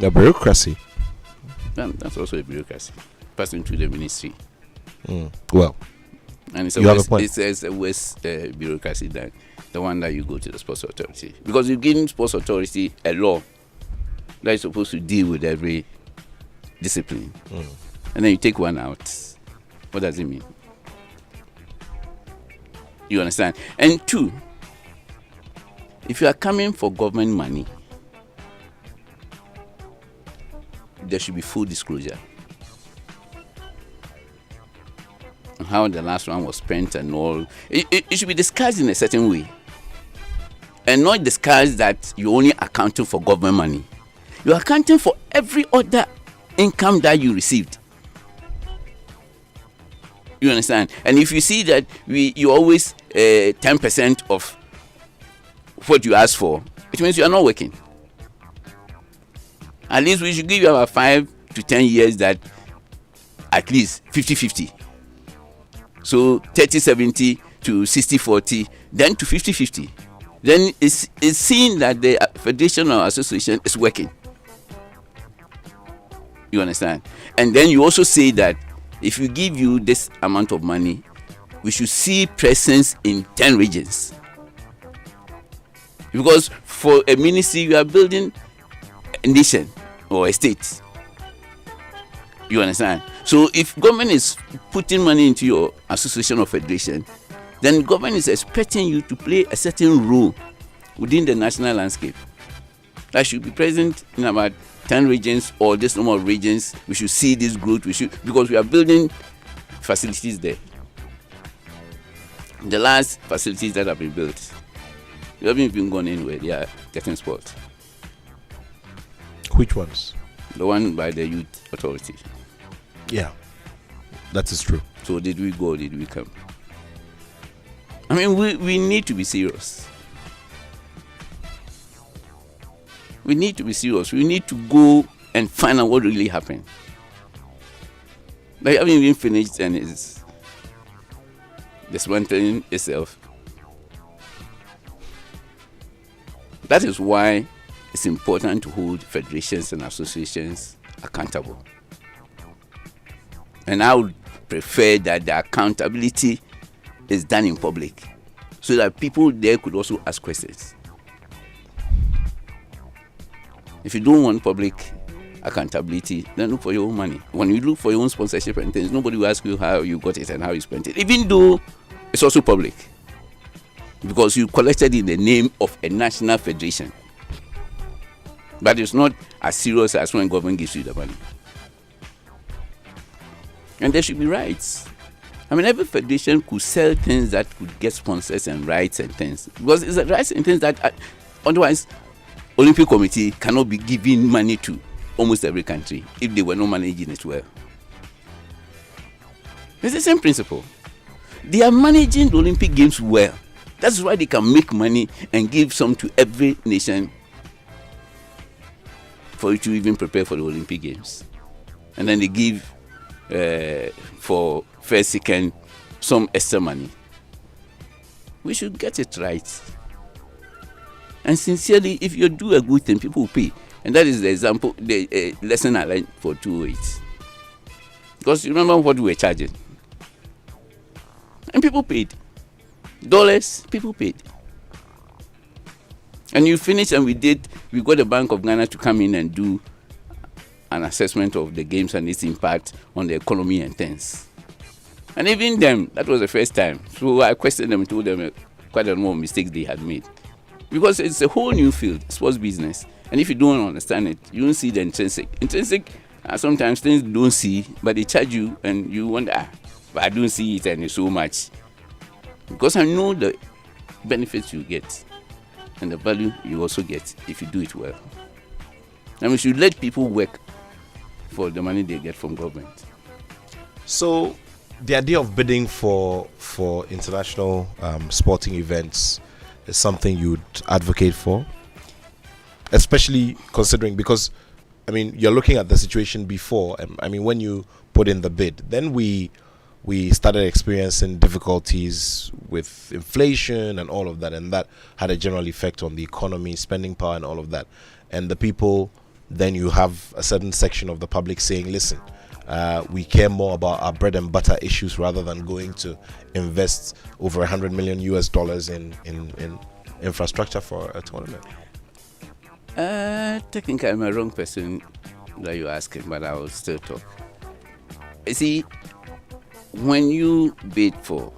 a bureaucracy. That's also a bureaucracy passing through the ministry. Well, and it's a worse bureaucracy than the one that you go to the sports authority, because you give sports authority a law that is supposed to deal with every discipline, and then you take one out. What does it mean? You understand? And two, if you are coming for government money, there should be full disclosure on how the last one was spent and all. It should be discussed in a certain way, and not discussed that you're only accounting for government money. You're accounting for every other income that you received. You understand? And if you see that you always 10% of what you ask for, it means you are not working. At least we should give you about 5 to 10 years that at least 50-50. So 30-70 to 60-40, then to 50-50. Then it's seen that the federation or association is working. You understand? And then you also say that if we give you this amount of money, we should see presence in 10 regions. Because for a ministry, you are building a nation or a state. You understand? So if government is putting money into your association or federation, then government is expecting you to play a certain role within the national landscape. That should be present in about 10 regions or this number of regions. We should see this growth. Because we are building facilities there. The last facilities that have been built, they haven't even gone anywhere. They are getting spoiled. Which ones? The one by the Youth Authority. Yeah, that is true. So did we go or did we come? I mean, we need to be serious. We need to be serious. We need to go and find out what really happened. They haven't even finished and it's dismantling itself. That is why it's important to hold federations and associations accountable. And I would prefer that the accountability is done in public so that people there could also ask questions. If you don't want public accountability, then look for your own money. When you look for your own sponsorship and things, nobody will ask you how you got it and how you spent it, even though it's also public. Because you collected in the name of a national federation. But it's not as serious as when government gives you the money. And there should be rights. I mean, every federation could sell things that could get sponsors and rights and things. Because it's the rights and things that otherwise Olympic Committee cannot be giving money to almost every country if they were not managing it well. It's the same principle. They are managing the Olympic Games well. That's why they can make money and give some to every nation for you to even prepare for the Olympic Games. And then they give for first, second, some extra money. We should get it right. And sincerely, if you do a good thing, people will pay. And that is the example, the lesson I learned for 208. Because you remember what we were charging. And people paid. Dollars, people paid. And you finish and we got the Bank of Ghana to come in and do an assessment of the games and its impact on the economy and things. And even them, that was the first time. So I questioned them and told them quite a number of mistakes they had made. Because it's a whole new field, sports business. And if you don't understand it, you don't see the intrinsic. Intrinsic, sometimes things you don't see, but they charge you and you wonder, but I don't see it and it's so much. Because I know the benefits you get and the value you also get if you do it well. And we should let people work for the money they get from government. So the idea of bidding for international sporting events is something you'd advocate for, especially considering, because I mean, you're looking at the situation before. I mean, when you put in the bid, then we started experiencing difficulties with inflation and all of that, and that had a general effect on the economy, spending power and all of that. And the people, then you have a certain section of the public saying, listen, we care more about our bread and butter issues rather than going to invest over $100 million in infrastructure for a tournament. Technically, I'm a wrong person that you're asking, but I will still talk. You see, when you bid for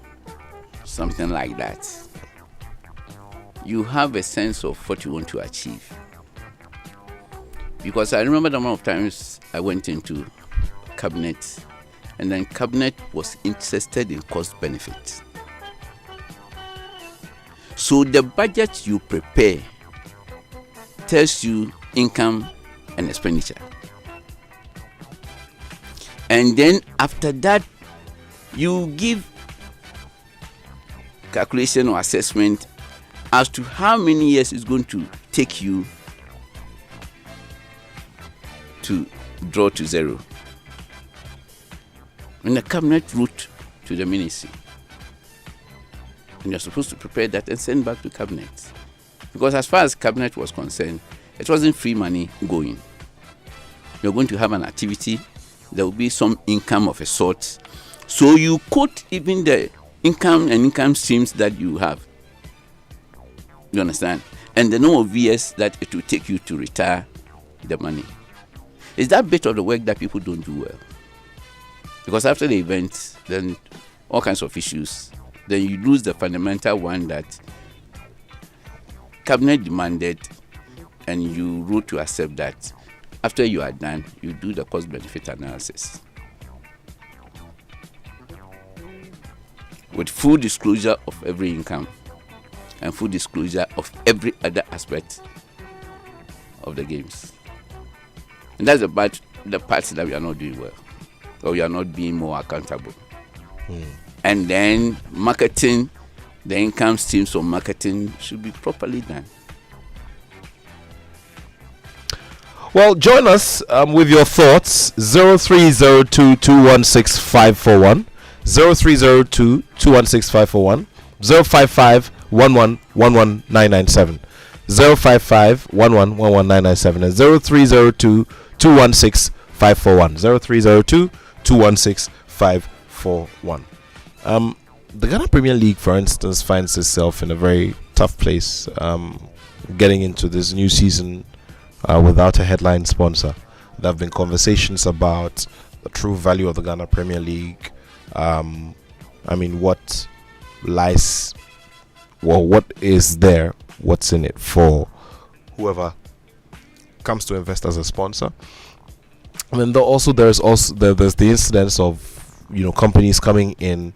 something like that, you have a sense of what you want to achieve. Because I remember the amount of times I went into cabinet, and then cabinet was interested in cost benefit. So the budget you prepare tells you income and expenditure. And then after that, you give calculation or assessment as to how many years it's going to take you to draw to zero. And the cabinet wrote to the ministry. And you're supposed to prepare that and send back to cabinet. Because as far as cabinet was concerned, it wasn't free money going. you're going to have an activity, there will be some income of a sort. So you quote even the income and income streams that you have. You understand? And the number of years that it will take you to retire the money. It's that bit of the work that people don't do well. Because after the event, then all kinds of issues, then you lose the fundamental one that cabinet demanded, and you wrote to accept that after you are done, you do the cost-benefit analysis. With full disclosure of every income and full disclosure of every other aspect of the games. And that's about the parts that we are not doing well, or we are not being more accountable. And then marketing, the income streams of marketing should be properly done. Well, join us with your thoughts. 0302216541, 0302216541, 05511119997, 05511119997, and 0302216541, 0302216541. The Ghana Premier League, for instance, finds itself in a very tough place, getting into this new season without a headline sponsor. There have been conversations about the true value of the Ghana Premier League. What lies, well, what is there, what's in it for whoever comes to invest as a sponsor. And then there's the incidence of companies coming in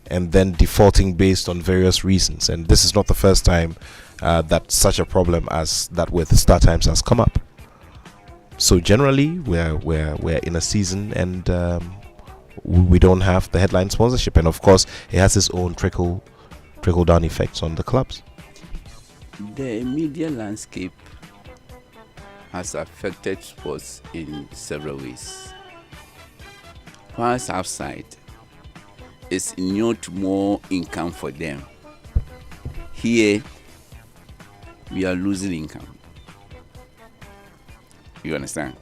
and then defaulting based on various reasons, and this is not the first time that such a problem as that with StarTimes has come up. So generally we're in a season and we don't have the headline sponsorship, and of course it has its own trickle down effects on the clubs. The media landscape has affected sports in several ways. Whilst outside, it's inured to more income for them. Here, we are losing income. You understand?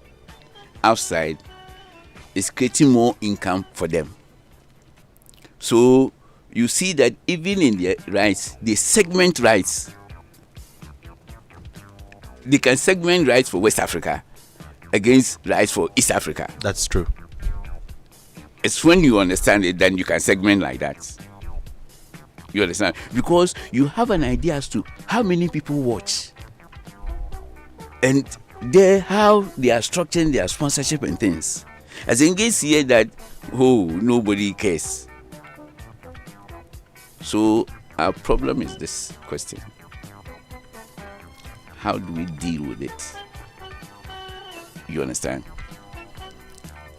Outside, it's creating more income for them. So, you see that even in their rights, they segment rights. They can segment rights for West Africa against rights for East Africa. That's true. It's when you understand it, then you can segment like that. You understand? Because you have an idea as to how many people watch. And how they are structuring their sponsorship and things. As in case here that, nobody cares. So our problem is this question. How do we deal with it? You understand?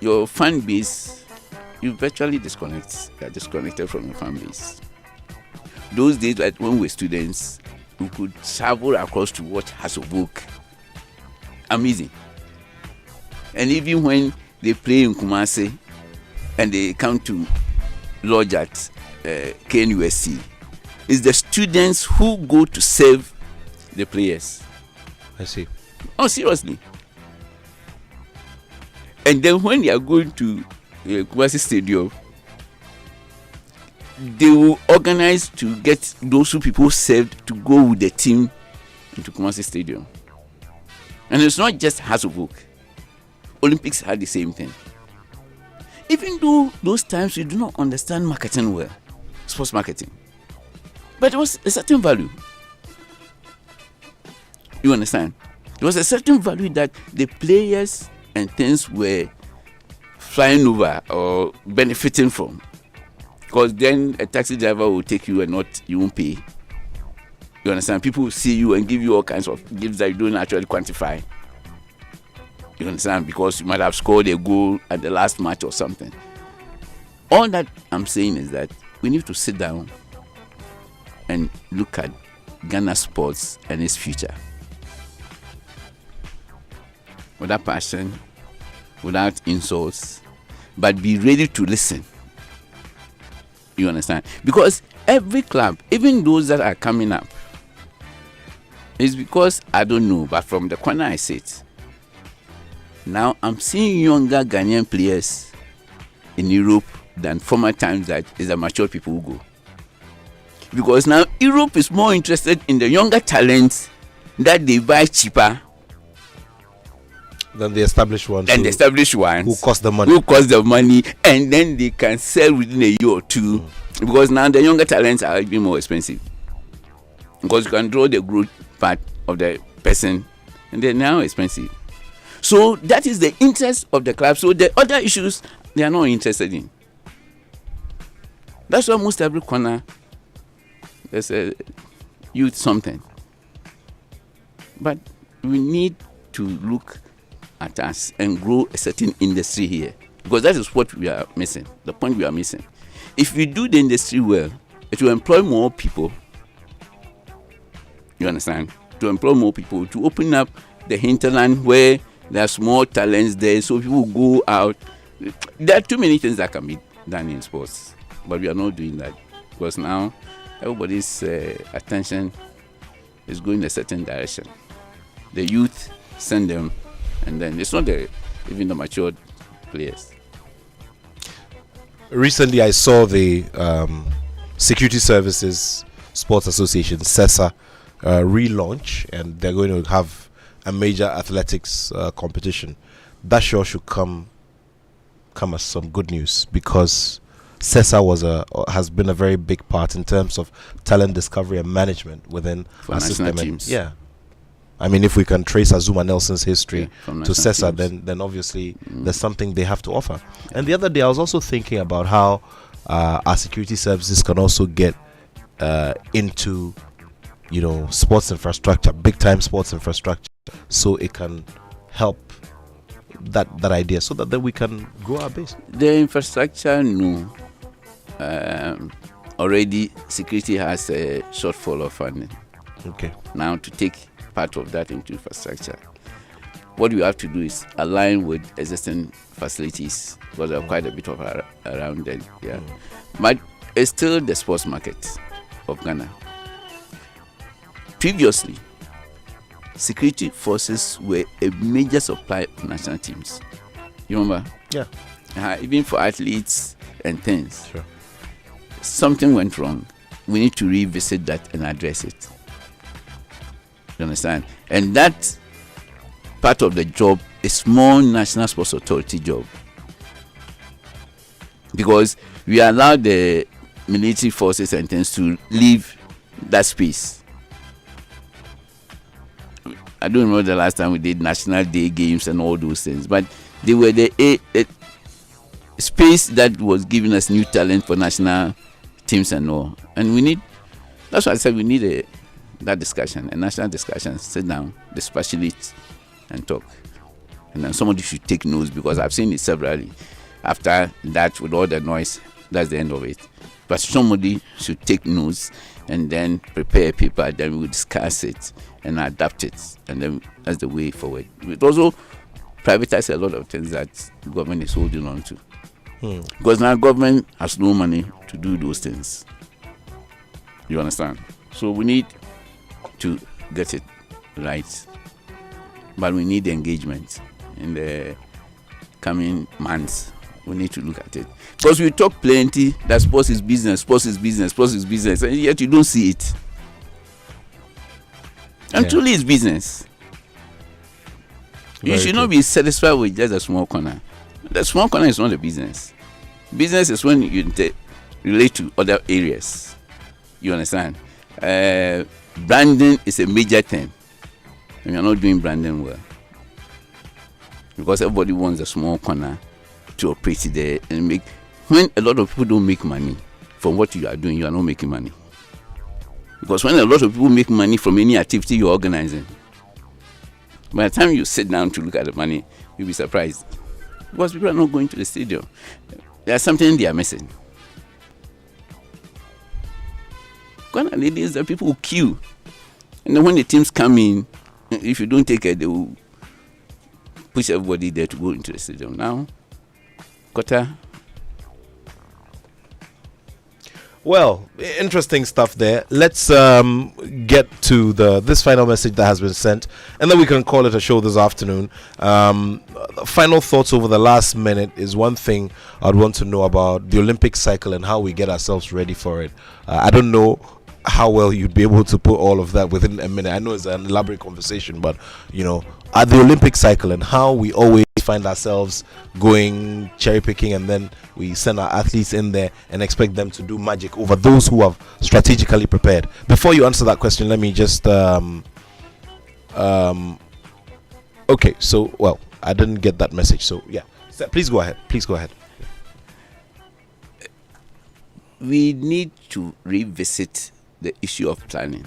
Your fan base, you virtually disconnect. You are disconnected from your fan base. Those days that when we were students, we could travel across to watch Hasselhoek. Amazing. And even when they play in Kumasi and they come to lodge at KNUSC, it's the students who go to serve the players. I see. Oh, seriously. And then when they are going to Kumasi Stadium, they will organize to get those who people served to go with the team into Kumasi Stadium. And it's not just Hasselhoek. Olympics had the same thing. Even though those times we do not understand marketing well, sports marketing, but it was a certain value. You understand? There was a certain value that the players and things were flying over or benefiting from. Because then a taxi driver will take you and you won't pay. You understand? People will see you and give you all kinds of gifts that you don't actually quantify. You understand? Because you might have scored a goal at the last match or something. All that I'm saying is that we need to sit down and look at Ghana sports and its future. Without passion, without insults, but be ready to listen. You understand? Because every club, even those that are coming up, is because, I don't know, but from the corner I sit, Now I'm seeing younger Ghanaian players in Europe than former times that is the mature people who go. Because now Europe is more interested in the younger talents that they buy cheaper than the established ones. Who cost the money. And then they can sell within a year or two. Because now the younger talents are even more expensive. Because you can draw the growth part of the person, and they're now expensive. So that is the interest of the club. So the other issues they are not interested in. That's why most every corner there's a youth something. But we need to look at us and grow a certain industry here, because that is what we are missing. The point we are missing. If we do the industry well, it will employ more people. You understand? To employ more people, to open up the hinterland where there's more talents there, so people go out. There are too many things that can be done in sports, but we are not doing that, because now everybody's attention is going a certain direction. The youth send them, and then it's not even the matured players. Recently, I saw the Security Services Sports Association, SESA, relaunch, and they're going to have a major athletics competition. That sure should come as some good news, because SESA has been a very big part in terms of talent discovery and management within our system. Teams. Yeah, I mean, if we can trace Azuma Nelson's history to SESA, then obviously there's something they have to offer. And the other day, I was also thinking about how our security services can also get into, sports infrastructure, big time sports infrastructure, so it can help that idea, so that then we can grow our base. The infrastructure, no. Already security has a shortfall of funding. Okay. Now to take part of that into infrastructure, what you have to do is align with existing facilities, because there are quite a bit of around there. Yeah. But it's still the sports market of Ghana. Previously, security forces were a major supply of national teams. You remember? Yeah. Even for athletes and things. Sure. Something went wrong. We need to revisit that and address it. You understand? And that part of the job is more National Sports Authority job. Because we allow the military forces and things to leave that space. I don't remember the last time we did National Day games and all those things, but they were the space that was giving us new talent for national teams and all. And that's why I said we need that discussion, a national discussion, sit down, dispassionate and talk. And then somebody should take notes, because I've seen it severally. After that, with all the noise, that's the end of it. But somebody should take notes and then prepare a paper, then we'll discuss it and adapt it, and then that's the way forward. It also privatize a lot of things that the government is holding on to. Because now government has no money to do those things. You understand? So we need to get it right, but we need engagement in the coming months. We need to look at it, because we talk plenty that sports is business, and yet you don't see it. And truly it's business. You should not be satisfied with just a small corner. The small corner is not a business. Business is when you relate to other areas. You understand? Branding is a major thing, and you're not doing branding well, because everybody wants a small corner to operate there and make. When a lot of people don't make money from what you are doing, you are not making money. Because when a lot of people make money from any activity you're organizing, by the time you sit down to look at the money, you'll be surprised, because people are not going to the stadium. There's something they are missing. Ghana ladies, the people who queue, and then when the teams come in, if you don't take it, they will push everybody there to go into the stadium. Now, Kota. Well, interesting stuff there. Let's get to this final message that has been sent, and then we can call it a show this afternoon. Final thoughts over the last minute is one thing I'd want to know about the Olympic cycle and how we get ourselves ready for it. I don't know how well you'd be able to put all of that within a minute. I know it's an elaborate conversation, but at the Olympic cycle and how we always find ourselves going cherry picking, and then we send our athletes in there and expect them to do magic over those who have strategically prepared. Before you answer that question, let me just okay, so I didn't get that message, so yeah, please go ahead. We need to revisit the issue of planning.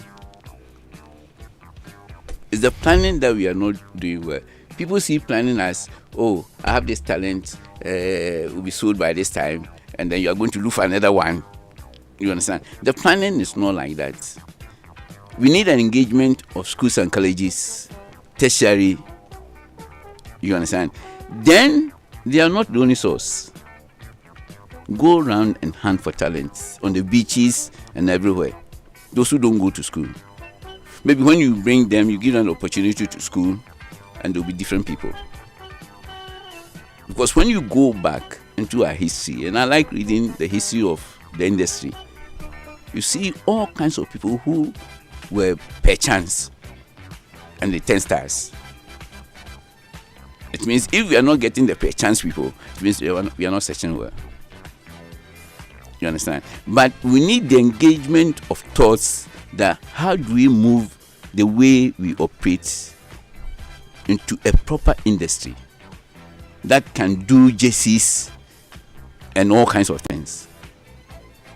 It's the planning that we are not doing well. People see planning as, I have this talent, will be sold by this time, and then you are going to look for another one. You understand? The planning is not like that. We need an engagement of schools and colleges, tertiary. You understand? Then they are not the only source. Go around and hunt for talents on the beaches and everywhere. Those who don't go to school. Maybe when you bring them, you give them an opportunity to school, and there'll be different people. Because when you go back into our history, and I like reading the history of the industry, you see all kinds of people who were per chance, and the 10 stars. It means if we are not getting the per chance people, it means we are not searching well. You understand? But we need the engagement of thoughts that how do we move the way we operate into a proper industry that can do jerseys and all kinds of things.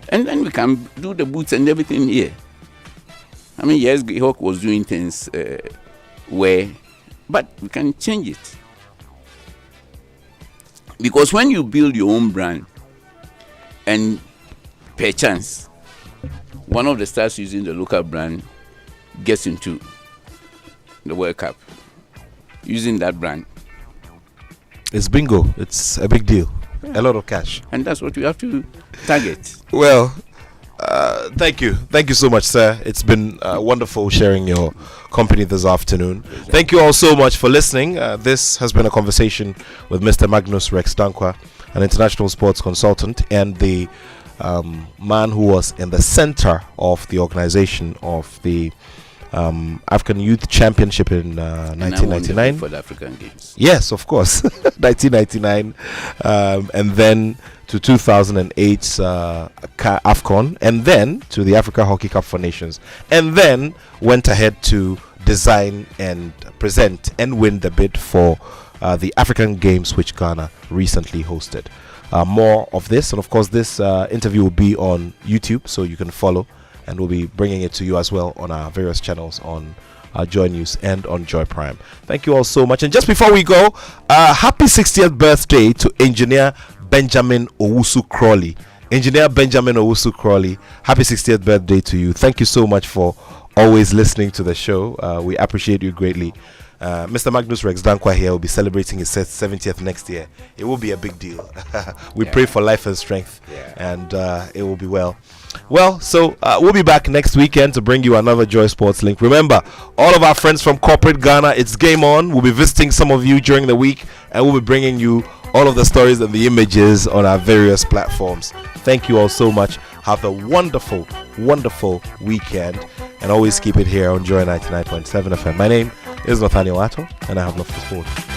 And then we can do the boots and everything here. I mean, yes, Hawk was doing things but we can change it. Because when you build your own brand, and per chance, one of the stars using the local brand gets into the World Cup using that brand. It's bingo. It's a big deal. A lot of cash. And that's what we have to target. Well, thank you. Thank you so much, sir. It's been wonderful sharing your company this afternoon. Thank you all so much for listening. This has been a conversation with Mr. Magnus Rexdanquah, an international sports consultant and the man who was in the center of the organization of the African Youth Championship in 1999 for the African Games. Yes, of course. 1999 and then to 2008 AFCON, and then to the Africa Hockey Cup for Nations, and then went ahead to design and present and win the bid for the African Games, which Ghana recently hosted. More of this, and of course this interview will be on YouTube, so you can follow, and we'll be bringing it to you as well on our various channels on Joy News and on Joy Prime. Thank you all so much. And just before we go, happy 60th birthday to Engineer Benjamin Owusu Crawley. Engineer Benjamin Owusu Crawley, happy 60th birthday to you. Thank you so much for always listening to the show. We appreciate you greatly. Mr. Magnus Rexdanquah here will be celebrating his 70th next year. It will be a big deal. We pray for life and strength, and it will be well. Well, so we'll be back next weekend to bring you another Joy Sports Link. Remember, all of our friends from corporate Ghana, it's game on. We'll be visiting some of you during the week, and we'll be bringing you all of the stories and the images on our various platforms. Thank you all so much. Have a wonderful, wonderful weekend, and always keep it here on Joy 99.7 FM. My name is Nathaniel Attoh, and I have love for sport.